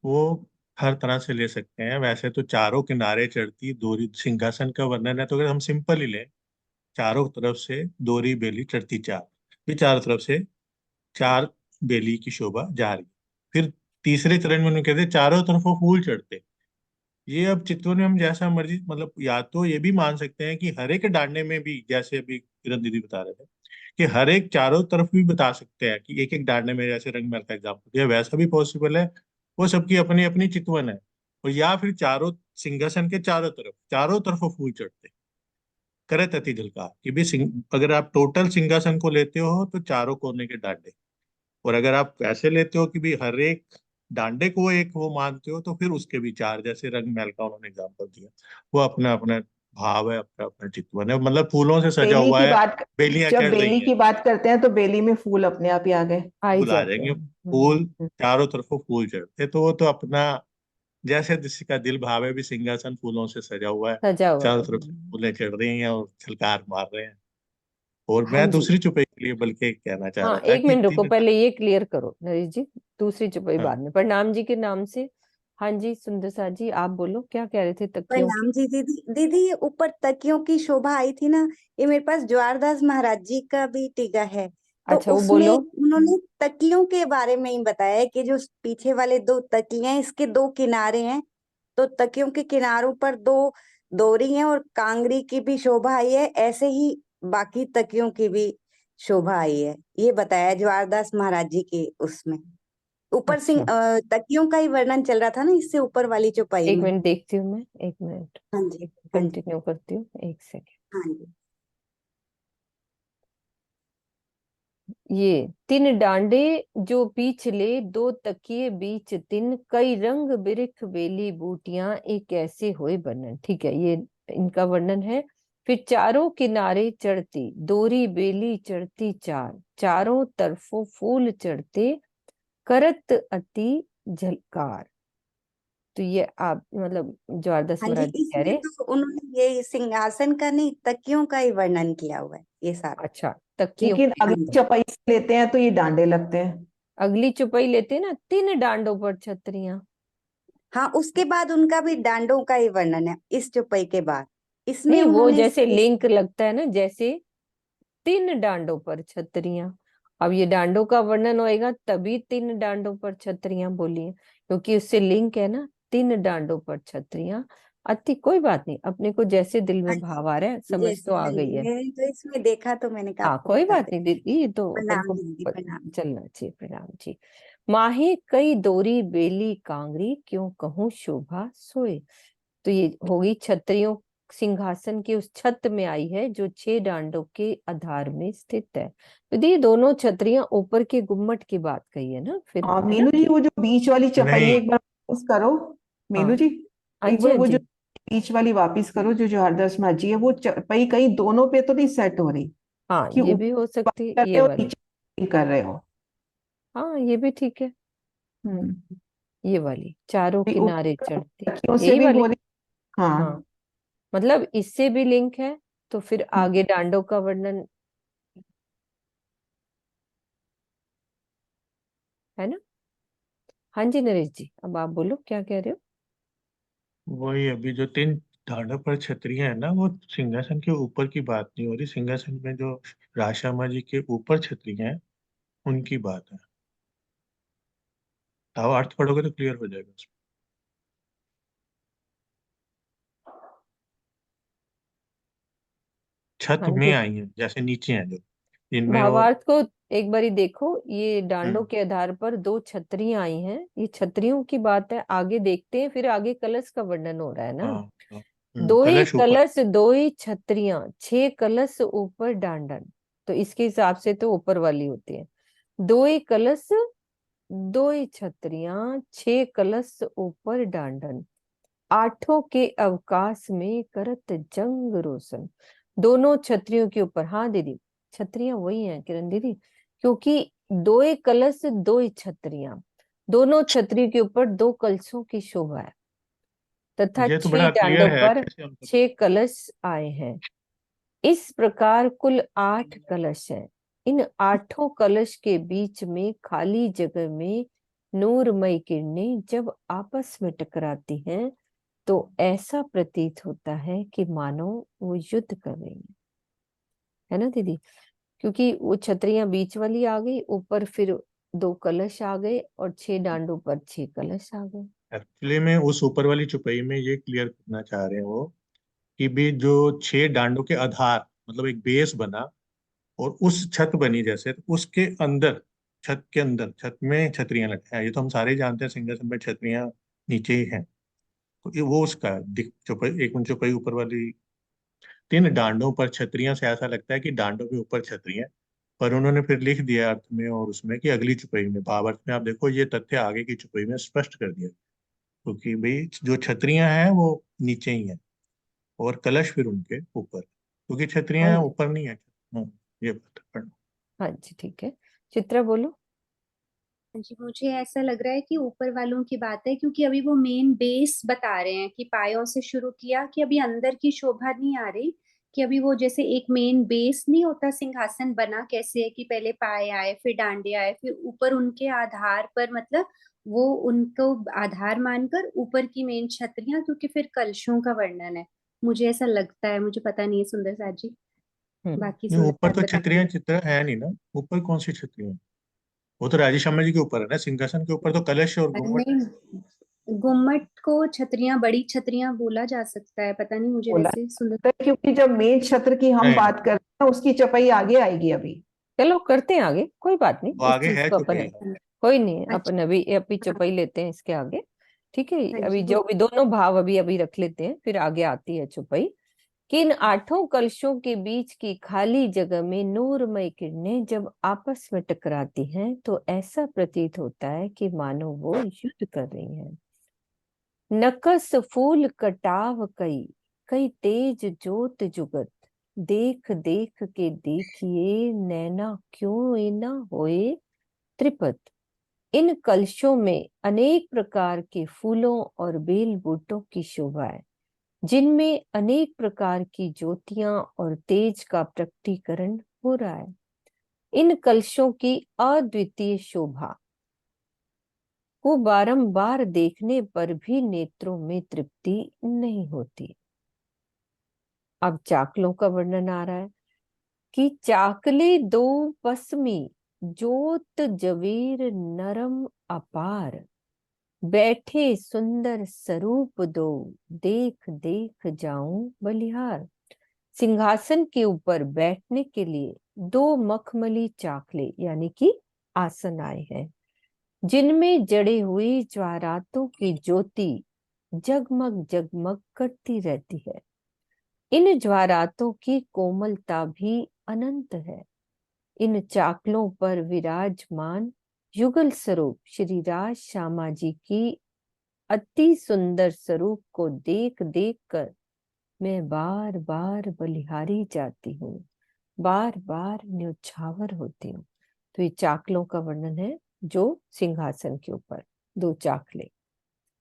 वो हर तरह से ले सकते हैं। वैसे तो चारों किनारे चढ़ती डोरी सिंहासन का वर्णन है, तो अगर हम सिंपल ही लें, चारों तरफ से डोरी बेली चढ़ती 4, ये चारों तरफ से 4 बेली की शोभा जा रही। फिर तीसरे चरण में उन्होंने कहते चारों तरफ वो फूल चढ़ते। ये अब चित्रों में हम जैसा मर्जी, मतलब या तो ये भी मान सकते हैं कि हर एक डांडे में भी, जैसे अभी किरण दीदी बता रहे थे, कि हर एक चारों तरफ भी बता सकते हैं कि एक एक डांडे में, जैसे रंग महल का एग्जाम्पल दिया, वैसा भी पॉसिबल है। वो सबकी अपनी अपनी चितवन है। और या फिर चारों सिंहासन के चारों तरफ वो फूल चढ़ते, करत अति झलकार कि भी अगर आप टोटल सिंहासन को लेते हो तो चारों कोने के डांडे, और अगर आप ऐसे लेते हो कि भी हर एक डांडे को एक वो मानते हो, तो फिर उसके भी 4, जैसे रंग महल का उन्होंने एग्जाम्पल दिया। वो अपना अपना भाव है, अपना अपना चितवन है, मतलब फूलों से सजा बेली हुआ की है। बात, बेलियां जब चढ़ रही बेली हैं, की बात करते हैं तो बेली में फूल अपने आप ही आ गए। आ ही फूल आ जाते जाएंगे। हैं। फूल चारों तरफ फूल चढ़ते, तो वो तो अपना, जैसे जिसका दिल भावे भी, सिंहासन फूलों से सजा हुआ है, सजा हुआ चारों है। तरफ से फूलें चढ़ रही हैं और छलकार मार रहे हैं। और हाँ मैं जी। दूसरी चुपई के लिए बल्कि कहना चाह हाँ, रहा था एक कि मिनट रुको, तीन, पहले ये क्लियर करो नरेश जी, दूसरी चुपई हाँ, बाद में। प्रणाम जी के नाम से। हाँ जी सुंदर सा जी, आप बोलो, क्या कह रहे थे तकियों प्रणाम की? जी दीदी। दीदी ये ऊपर तकियों की शोभा आई थी ना, ये मेरे पास ज्वारदास महाराज जी का भी टीका है। तो अच्छा, वो उसमें बोलो। उन्होंने तकियों के बारे में ही बताया है कि जो पीछे वाले 2 तकिए हैं, इसके 2 किनारे हैं, तो तकियों के किनारों पर 2 डोरी हैं और कांगड़ी की भी शोभा आई है, ऐसे ही बाकी तकियों की भी शोभा आई है, ये बताया है ज्वारदास महाराज जी के उसमें। ऊपर से अच्छा, तकियों का ही वर्णन चल रहा था ना, इससे ऊपर वाली चौपाई एक में। मिनट देखती हूँ मैं, एक मिनट हाँ जी, हाँ जी, कंटिन्यू करती हूँ, एक सेकेंड। हाँ जी। ये 3 डांडे जो पिछले 2 तकिए बीच 3 कई रंग बिरख बेली बूटियां एक ऐसे होए वर्णन। ठीक है, ये इनका वर्णन है। फिर चारों किनारे चढ़ती दोरी बेली चढ़ती 4, चारों तरफों फूल चढ़ते करत अति झलकार। तो ये आप मतलब ज्वारदास हाँ जी, महाराज जी कह इसमें रहे। तो उन्होंने ये सिंहासन का नहीं, तकियों का ही वर्णन किया हुआ है ये सारा। अच्छा, तकियों लेकिन हाँ अगली जी, चौपाई से लेते हैं तो ये डांडे लगते हैं। अगली चुपाई लेते हैं ना, 3 डांडों पर छतरियां। हाँ उसके बाद उनका भी डांडों का ही वर्णन है इस चौपाई के बाद। इसमें नहीं, वो उन्होंने जैसे लिंक लगता है ना, जैसे 3 डांडों पर छतरियां। अब ये डांडों का वर्णन होएगा तभी 3 डांडों पर छतरियां बोली हैं, क्योंकि उससे लिंक है ना, 3 डांडों पर छतरियां। अति कोई बात नहीं, अपने को जैसे दिल हाँ में जी, भाव आ रहा है, समझ जैसे, तो हाँ आ जी, गई है। मैंने तो इसमें देखा तो मैंने कहा हाँ, आपको कोई बात बताते। नहीं दीदी, ये तो अपन प्रणाम को दीदी, प्रणाम। चलना चाहिए। प्रणाम जी। माहे कई दोरी बेली कांगरी क्यों कहूँ शोभा सोए। तो ये होगी छतरियों सिंहासन की उस छत में आई है जो 6 डांडों के आधार में स्थित है। तो ये दोनों छतरियां ऊपर के गुम्मट की बात कही है ना फिर, हाँ है ना? मीनू जी, वो जो बीच वाली चपाई नहीं, एक बार वापस करो। मीनू हाँ जी, हाँ एक जी, बार हाँ वो जो जी, बीच वाली वापस करो, जो हरदास माँ जी है, वो चपाई कहीं दोनों पे तो नहीं सेट हो रही हाँ कि ये ऊपर भी हो सकती कर है, रहे ये हो वाली। नीचे कर रहे हो। हाँ ये भी ठीक है, हम्म। ये वाली चारों भी किनारे ऊपर चढ़ती, तकियों से यही भी हो वाली। रही। हाँ। हाँ मतलब इससे भी लिंक है, तो फिर आगे डांडों का वर्णन है ना। हाँ जी नरेश जी, अब आप बोलो क्या कह रहे हो। वही अभी जो 3 ढालों पर छतरियां है ना, वो सिंहासन के ऊपर की बात नहीं हो रही। सिंहासन में जो राशामा जी के ऊपर छतरियां हैं उनकी बात है। तो अर्थ पढ़ोगे तो क्लियर हो जाएगा उसमें। छत हाँ में जी, आई है, जैसे नीचे हैं जो, जिनमें वो। भावार्थ को एक बारी देखो, ये डांडों हम्म, के आधार पर 2 छतरियां आई हैं, ये छतरियों की बात है। आगे देखते हैं, फिर आगे कलश का वर्णन हो रहा है ना। हाँ हाँ, 2 ही कलश ऊपर। कलश 2 ही छतरियां, 6 कलश ऊपर डांडन, तो इसके हिसाब से तो ऊपर वाली होती है। 2 ही कलश 2 ही छतरियां, 6 कलश ऊपर डांडन, आठों के अवकाश में करत जंग रोशन। दोनों छतरियों के ऊपर, हाँ दीदी छतरियां वही हैं किरण दीदी, क्योंकि 2 ही कलश 2 ही छतरियां, दोनों छतरी के ऊपर 2 कलशों की शोभा है, तथा ये तो 6 बड़ा क्लियर डांडों है, पर अच्छे से हम। 6 कलश आए हैं। इस प्रकार कुल 8 कलश हैं। इन आठों कलश के बीच में खाली जगह में नूरमय किरणें जब आपस में टकराती हैं तो ऐसा प्रतीत होता है कि मानो वो युद्ध कर रही है ना दीदी। क्योंकि वो छतरियां बीच वाली आ गई, ऊपर फिर 2 कलश आ गए, और 6 डांडों पर 6 कलश आ गए। एक्चुअली में उस ऊपर वाली चुपई में ये क्लियर करना चाह रहे हैं वो, कि भी जो 6 डांडों के आधार, मतलब एक बेस बना और उस छत बनी जैसे, तो उसके अंदर, छत के अंदर, छत में छतरियां लटकाई हैं। ये तो हम सारे ही जानते हैं, सिंहासन में छतरियां नीचे ही हैं। तो ये वो उसका दिख चौपाई, एक उन चौपाई ऊपर वाली 3 डांडों पर छतरियां से ऐसा लगता है कि डांडों के ऊपर छतरियां, पर उन्होंने फिर लिख दिया अर्थ में और उसमें कि अगली चुपई में, भावार्थ में आप देखो ये तथ्य आगे की चुपई में स्पष्ट कर दिया, क्योंकि भाई जो छतरियां हैं वो नीचे ही हैं और कलश फिर उनके ऊपर, क्योंकि हाँ छतरियां जी, ऊपर नहीं है। ये बात है। हाँ जी ठीक है। चित्रा बोलो। जी मुझे ऐसा लग रहा है कि ऊपर वालों की बात है, क्योंकि अभी वो मेन बेस बता रहे हैं कि पायों से शुरू किया, कि अभी अंदर की शोभा नहीं आ रही, कि अभी वो जैसे एक मेन बेस नहीं होता, सिंहासन बना कैसे है कि पहले पाए आए, फिर डांडे आए, फिर ऊपर उनके आधार पर, मतलब वो उनको आधार मानकर ऊपर की मेन छतरियां, क्योंकि फिर कलशों का वर्णन है। मुझे ऐसा लगता है, मुझे पता नहीं है सुंदर साथ जी, हम्म बाकी नहीं, सुंदर ऊपर साथ तो बताएंगे। छतरियां चित्र है नहीं ना। ऊपर कौन सी छतरियां? वो तो राजेश शर्मा जी के ऊपर है ना, सिंहासन के ऊपर तो कलश और घूंघट है। नहीं, गुम्मट को छतरियां, बड़ी छतरियां बोला जा सकता है, पता नहीं मुझे, बोला वैसे सुंदर। जाता है, क्योंकि जब मेन छत्र की हम नहीं नहीं, बात कर रहे हैं उसकी चपाई आगे आएगी अभी। चलो करते हैं आगे, कोई बात नहीं, वो इस आगे चीज है को अपन, चुपई। कोई नहीं, अपन अच्छा। अभी अभी चौपाई लेते हैं इसके आगे। ठीक है, हाँ अभी जी जो भी दोनों भाव अभी अभी रख लेते हैं, फिर आगे आती है चौपाई। कि इन आठों कलशों के बीच की खाली जगह में नूरमय किरणें जब आपस में टकराती हैं तो ऐसा प्रतीत होता है कि मानो वो युद्ध कर रही हैं। नकस फूल कटाव कई, कई तेज जोत जुगत, देख देख के देखिए नैना क्यों ए ना होए त्रिपत। इन कलशों में अनेक प्रकार के फूलों और बेल बूटों की शोभा है, जिनमें अनेक प्रकार की ज्योतियां और तेज का प्रकटीकरण हो रहा है। इन कलशों की अद्वितीय शोभा को बारंबार देखने पर भी नेत्रों में तृप्ति नहीं होती। अब चाकलों का वर्णन आ रहा है कि चाकले दो पसमी, जोत जवीर नरम अपार, बैठे सुंदर स्वरूप दो, देख देख जाऊं बलिहार। सिंहासन के ऊपर बैठने के लिए 2 मखमली चाकले यानी कि आसन आए हैं, जिनमें जड़े हुए ज्वारातों की ज्योति जगमग जगमग करती रहती है। इन ज्वारातों की कोमलता भी अनंत है। इन चाकलों पर विराजमान युगल स्वरूप श्री राज श्यामा जी की अति सुंदर स्वरूप को देख देख कर मैं बार बार बलिहारी जाती हूँ, बार बार न्यौछावर होती हूँ। तो ये चाकलों का वर्णन है जो सिंहासन के ऊपर, दो चाकले,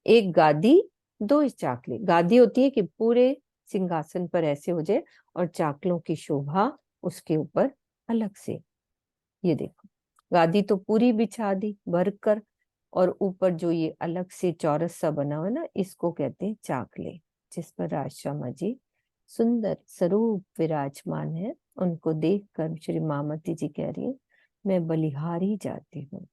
एक गादी, दो चाकले। गादी होती है कि पूरे सिंहासन पर ऐसे हो जाए, और चाकलों की शोभा उसके ऊपर अलग से। ये देखो, गादी तो पूरी बिछा दी भर कर, और ऊपर जो ये अलग से चौरस सा बना हुआ ना, इसको कहते हैं चाकले, जिस पर राज श्यामा जी सुंदर स्वरूप विराजमान है। उनको देखकर श्री मामती जी कह रही है, मैं बलिहारी जाती हूँ।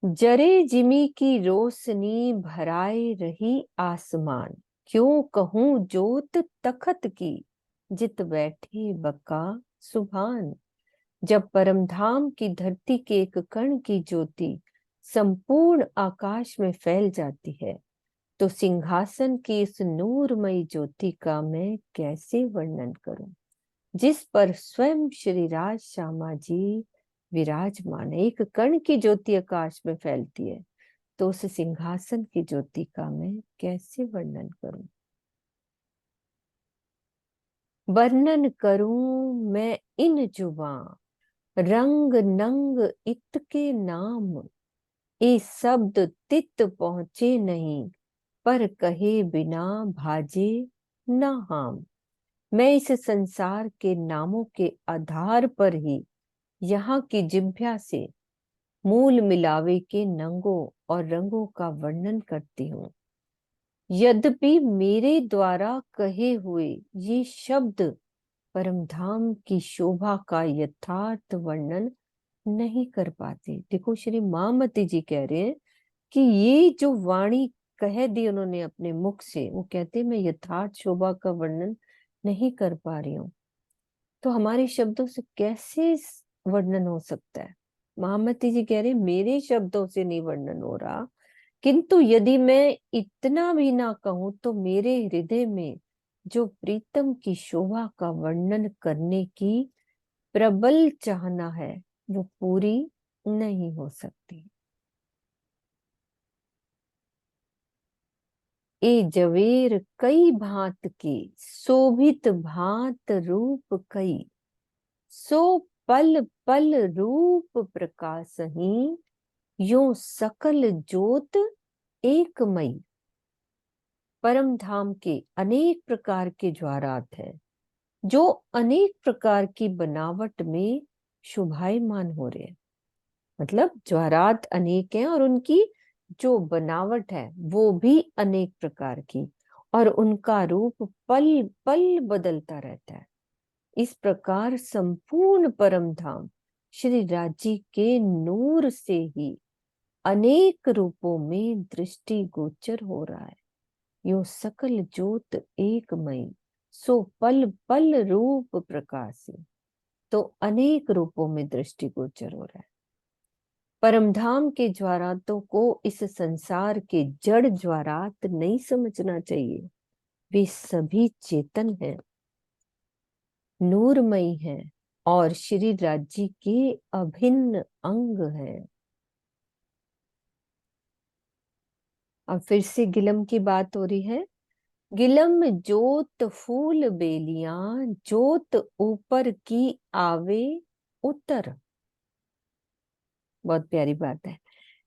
जरे जिमी की रोशनी भराए रही आसमान, क्यों कहूं जोत तखत की, जित बैठे बका सुभान। जब परमधाम की धरती के एक कण की ज्योति संपूर्ण आकाश में फैल जाती है, तो सिंहासन की इस नूरमयी ज्योति का मैं कैसे वर्णन करूं, जिस पर स्वयं श्री राज श्यामा जी विराजमान है। एक कण की ज्योति आकाश में फैलती है, तो उस सिंहासन की ज्योति का मैं कैसे वर्णन करूं। वर्णन करूं मैं इन जुबां, रंग नंग इत के नाम, ए शब्द तित पहुंचे नहीं, पर कहे बिना भाजे न हम। मैं इस संसार के नामों के आधार पर ही यहाँ की जिह्वा से मूल मिलावे के नंगों और रंगों का वर्णन करती हूँ। यद्यपि मेरे द्वारा कहे हुए ये शब्द परमधाम की शोभा का यथार्थ वर्णन नहीं कर पाते। देखो, श्री मामती जी कह रहे हैं कि ये जो वाणी कह दी उन्होंने अपने मुख से, वो कहते मैं यथार्थ शोभा का वर्णन नहीं कर पा रही हूँ। तो हमारे शब्दों से कैसे वर्णन हो सकता है। महामती जी कह रहे मेरे शब्दों से नहीं वर्णन हो रहा, किंतु यदि मैं इतना भी ना कहूं तो मेरे हृदय में जो प्रीतम की शोभा का वर्णन करने की प्रबल चाहना है, वो पूरी नहीं हो सकती। ए जवेर कई भांत के, शोभित भांत रूप कई, सो पल पल रूप प्रकाशही, यो सकल ज्योत एकमयी। परम धाम के अनेक प्रकार के ज्वारात हैं, जो अनेक प्रकार की बनावट में शोभायमान हो रहे हैं। मतलब ज्वारात अनेक हैं और उनकी जो बनावट है वो भी अनेक प्रकार की, और उनका रूप पल पल बदलता रहता है। इस प्रकार संपूर्ण परम धाम श्री राजी के नूर से ही अनेक रूपों में दृष्टि गोचर हो रहा है। यो सकल ज्योत एकमयी, सो पल पल रूप प्रकाशी। तो अनेक रूपों में दृष्टि गोचर हो रहा है। परमधाम के ज्वारातों को इस संसार के जड़ ज्वारात नहीं समझना चाहिए। वे सभी चेतन हैं, नूरमयी हैं और श्री राज्य के अभिन्न अंग हैं। अब फिर से गिलम की बात हो रही है। गिलम जोत फूल बेलियां, जोत ऊपर की आवे उतर। बहुत प्यारी बात है।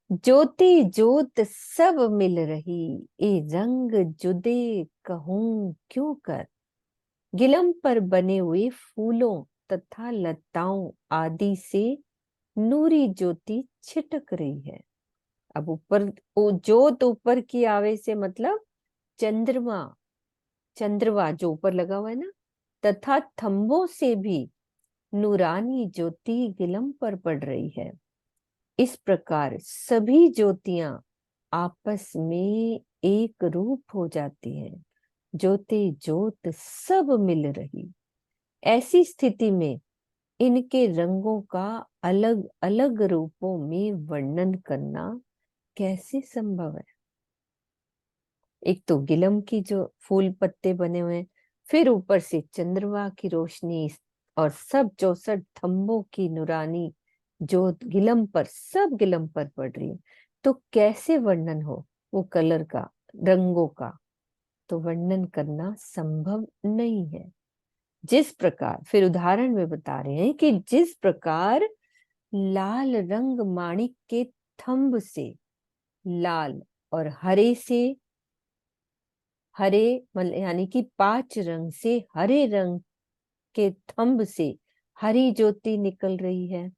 ज्योति जोत सब मिल रही, ए रंग जुदे कहूं क्यों कर। गिलम पर बने हुए फूलों तथा लताओं आदि से नूरी ज्योति छिटक रही है। अब ऊपर ज्योत ऊपर की आवे से मतलब चंद्रमा, चंद्रमा जो ऊपर लगा हुआ है ना, तथा थंबों से भी नूरानी ज्योति गिलम पर पड़ रही है। इस प्रकार सभी ज्योतियां आपस में एक रूप हो जाती हैं। ज्योति ज्योत सब मिल रही। ऐसी स्थिति में इनके रंगों का अलग अलग रूपों में वर्णन करना कैसे संभव है? एक तो गिलम की जो फूल पत्ते बने हुए हैं, फिर ऊपर से चंद्रमा की रोशनी और सब 64 थंबों की नुरानी जो सब गिलम पर पड़ रही है, तो कैसे वर्णन हो वो कलर का, रंगों का? तो वर्णन करना संभव नहीं है। जिस प्रकार, फिर उदाहरण में बता रहे हैं कि जिस प्रकार लाल रंग माणिक के थंब से, लाल और हरे से, हरे मतलब यानी कि 5 रंग से हरे रंग के थंब से हरी ज्योति निकल रही है,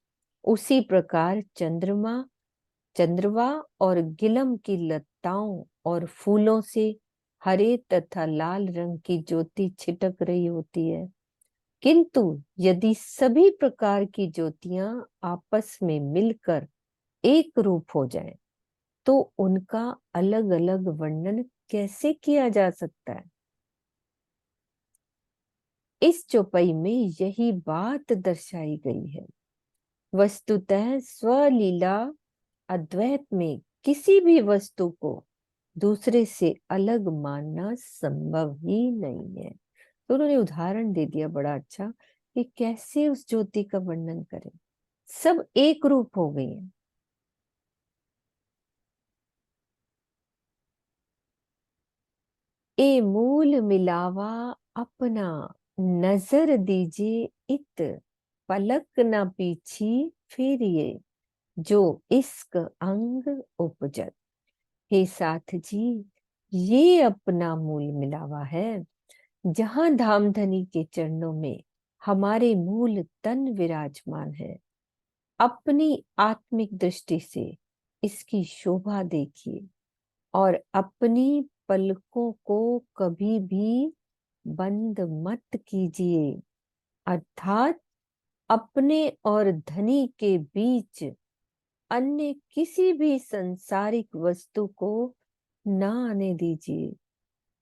उसी प्रकार चंद्रमा और गिलम की लताओं और फूलों से हरे तथा लाल रंग की ज्योति छिटक रही होती है। किंतु यदि सभी प्रकार की ज्योतियां आपस में मिलकर एक रूप हो जाएं, तो उनका अलग अलग वर्णन कैसे किया जा सकता है? इस चौपाई में यही बात दर्शाई गई है। वस्तुतः स्वलीला अद्वैत में किसी भी वस्तु को दूसरे से अलग मानना संभव ही नहीं है। तो उन्होंने उदाहरण दे दिया बड़ा अच्छा कि कैसे उस ज्योति का वर्णन करें। सब एक रूप हो गई है। ए मूल मिलावा अपना, नजर दीजिए इत, पलक न पीछी फेरिए, जो इश्क अंग उपजत। हे साथ जी, ये अपना मूल मिलावा है, जहां धामधनी के चरणों में हमारे मूल तन विराजमान है। अपनी आत्मिक दृष्टि से इसकी शोभा देखिए और अपनी पलकों को कभी भी बंद मत कीजिए, अर्थात अपने और धनी के बीच अन्य किसी भी सांसारिक वस्तु को ना आने दीजिए।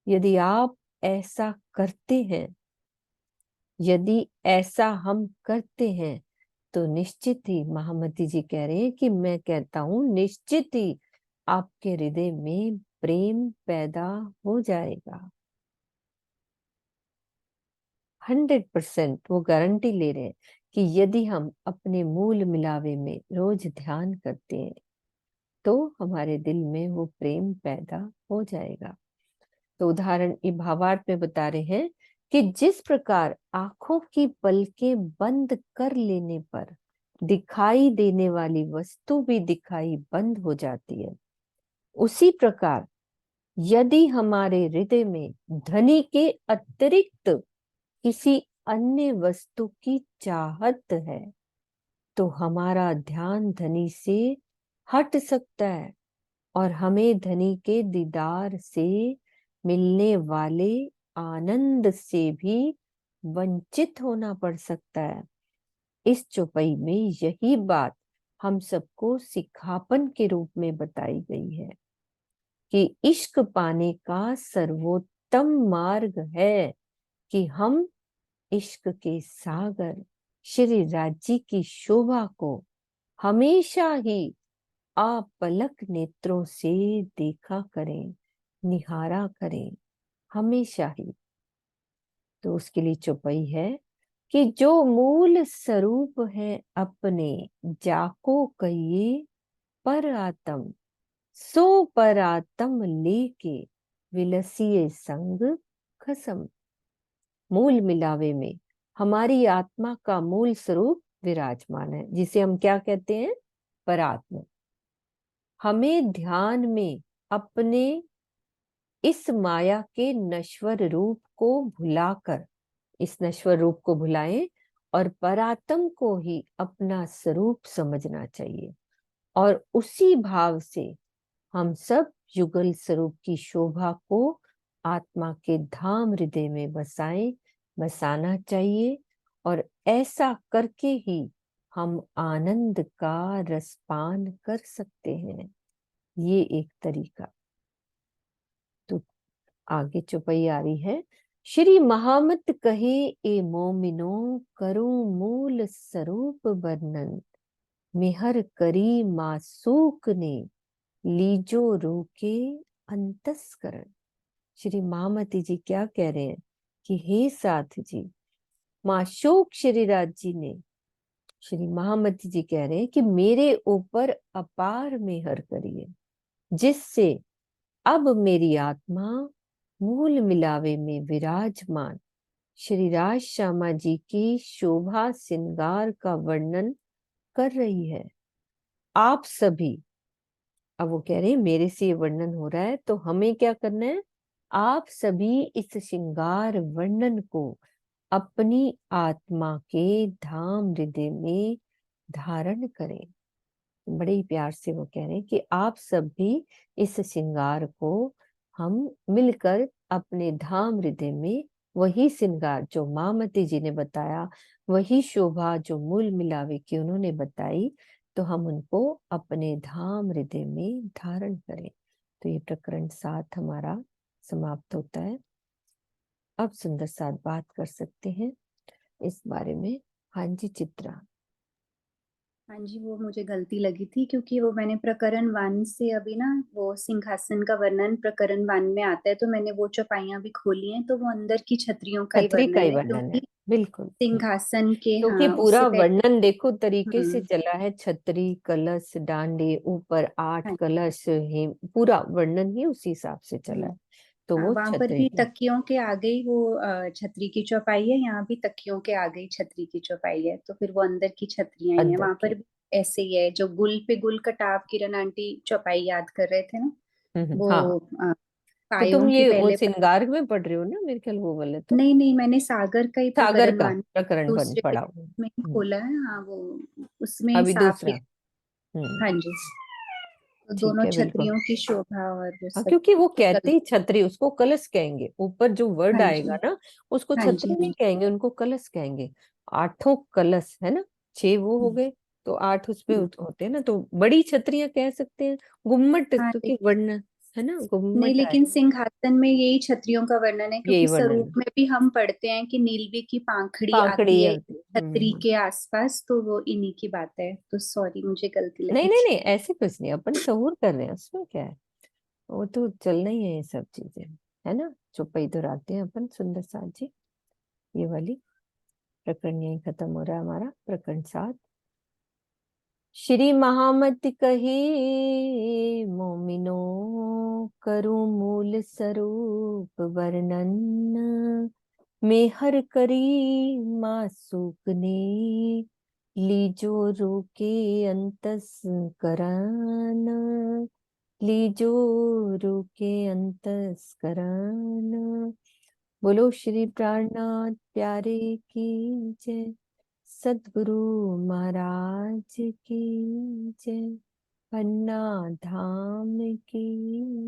यदि आप ऐसा करते हैं, यदि ऐसा हम करते हैं, तो निश्चित ही महामती जी कह रहे हैं कि मैं कहता हूं निश्चित ही आपके हृदय में प्रेम पैदा हो जाएगा। 100% वो गारंटी ले रहे हैं कि यदि हम अपने मूल मिलावे में रोज ध्यान करते हैं, तो हमारे दिल में वो प्रेम पैदा हो जाएगा। तो उदाहरण ये भावार्थ में बता रहे हैं कि जिस प्रकार आंखों की पलकें बंद कर लेने पर दिखाई देने वाली वस्तु भी दिखाई बंद हो जाती है, उसी प्रकार यदि हमारे हृदय में धनी के अतिरिक्त किसी अन्य वस्तु की चाहत है, तो हमारा ध्यान धनी से हट सकता है और हमें धनी के दीदार से मिलने वाले आनंद से भी वंचित होना पड़ सकता है। इस चौपाई में यही बात हम सबको सिखापन के रूप में बताई गई है कि इश्क पाने का सर्वोत्तम मार्ग है कि हम इश्क के सागर श्री राज्य की शोभा को हमेशा ही अपलक नेत्रों से देखा करें, निहारा करें, हमेशा ही। तो उसके लिए चौपाई है कि जो मूल स्वरूप है अपने, जाको कहिए पर आत्म, सो पर आत्म लेके विलसिए संग खसम। मूल मिलावे में हमारी आत्मा का मूल स्वरूप विराजमान है, जिसे हम क्या कहते हैं? परात्मा। हमें ध्यान में अपने इस माया के नश्वर रूप को भुलाकर, इस नश्वर रूप को भुलाएं और परात्म को ही अपना स्वरूप समझना चाहिए। और उसी भाव से हम सब युगल स्वरूप की शोभा को आत्मा के धाम हृदय में बसाना चाहिए। और ऐसा करके ही हम आनंद का रसपान कर सकते हैं। ये एक तरीका। तो आगे चौपाई आ रही है श्री महामत कहे ए मोमिनो करूं मूल स्वरूप वर्णन, मेहर करी मासूक ने लीजो रोके अंतस्करण। श्री महामती जी क्या कह रहे हैं कि हे साथ जी, माशूक श्रीराज जी ने, श्री महामती जी कह रहे हैं कि मेरे ऊपर अपार मेहर करी है, जिससे अब मेरी आत्मा मूल मिलावे में विराजमान श्री राज श्यामा जी की शोभा श्रृंगार का वर्णन कर रही है। आप सभी, अब वो कह रहे हैं मेरे से ये वर्णन हो रहा है तो हमें क्या करना है, आप सभी इस श्रृंगार वर्णन को अपनी आत्मा के धाम हृदय में धारण करें। बड़े ही प्यार से वो कह रहे हैं कि आप सब भी इस श्रृंगार को हम मिलकर अपने धाम हृदय में, वही श्रृंगार जो मामती जी ने बताया, वही शोभा जो मूल मिलावे की उन्होंने बताई, तो हम उनको अपने धाम हृदय में धारण करें। तो ये प्रकरण 7 हमारा समाप्त होता है। अब सुंदर साथ बात कर सकते हैं इस बारे में। हाँ जी चित्रा। हाँ जी, वो मुझे गलती लगी थी क्योंकि वो मैंने प्रकरण 1 से अभी ना, वो सिंहासन का वर्णन प्रकरण 1 में आता है, तो मैंने वो चौपाइयां भी खोली हैं, तो वो अंदर की छतरियों का ही छतरी का ही वर्णन है, वर्णन है, क्योंकि बिल्कुल। सिंहासन के, क्योंकि हाँ, पूरा उससे पहले। वर्णन देखो तरीके से हम्म। चला है, छतरी, कलश, डांडे, ऊपर 8 हाँ। कलश है, पूरा वर्णन ही उसी हिसाब से चला है, तो हाँ, वो वहां पर छतरी भी की। तकियों के आगे ही वो छतरी की चौपाई है, यहाँ भी तकियों के आगे ही छतरी की चौपाई है, तो फिर वो अंदर की छतरियां ही है। अंदर वहां की। पर भी ऐसे ही है, जो गुल पे गुल कटाव किरण आंटी चौपाई याद कर रहे थे ना, वो हाँ, तो तुम पायों की ये वो पहले श्रृंगार में पढ़ रहे हो ना, मेरे ख्याल वो वाले तो। नहीं नहीं, मैंने सागर का ही सागर प्रकरण का 1 प्रकरण 1 दूसरे पढ़ा पेज हुआ है। में ही खोला है। हाँ, वो उसमें अभी साफ दूसरा। लिख। हाँ जी, तो ठीक दोनों है, बिल्कुल। छतरियों की शोभा और वो हाँ, सब क्योंकि वो कहते कल। ही छतरी, उसको कलश कहेंगे, ऊपर जो वर्ड हाँ जी, आएगा ना उसको हाँ जी, छतरी हाँ नहीं जी। कहेंगे, उनको कलश कहेंगे। 8 कलश है ना, 6 वो हो हम्म, गए, तो 8 उसमें हम्म। होते हैं ना, तो बड़ी छतरियां कह सकते हैं। गुम्मट, हाँ, क्योंकि वर्ण है ना, नहीं, गुम्मट आए, लेकिन सिंहासन में यही छतरियों का वर्णन है, यही क्योंकि वर्णन स्वरूप है। में भी हम पढ़ते हैं कि नीलवी की पाखड़ी पाकड़ी आती है आती है। छतरी के आसपास, तो वो इन्हीं की बात है। तो सॉरी, मुझे गलती नहीं लगी नहीं थी। नहीं, ऐसे कुछ नहीं, अपन सहूर कर रहे हैं, उसमें क्या है, वो तो चलना ही है ये सब चीजें, है ना। चौपाई दोहराते हैं अपन सुंदर साथ जी। ये वाली प्रकरण यही खत्म हो रहा है हमारा, प्रकरण 7। श्री महामत कही मोमिनो करूं मूल स्वरूप वर्णन, मेहर करी मासूक ने लीजो रोके अंतस करन, लीजो रोके अंतस करन। बोलो श्री प्राणनाथ प्यारे की जय, सद्गुरु महाराज की जय, पन्ना धाम की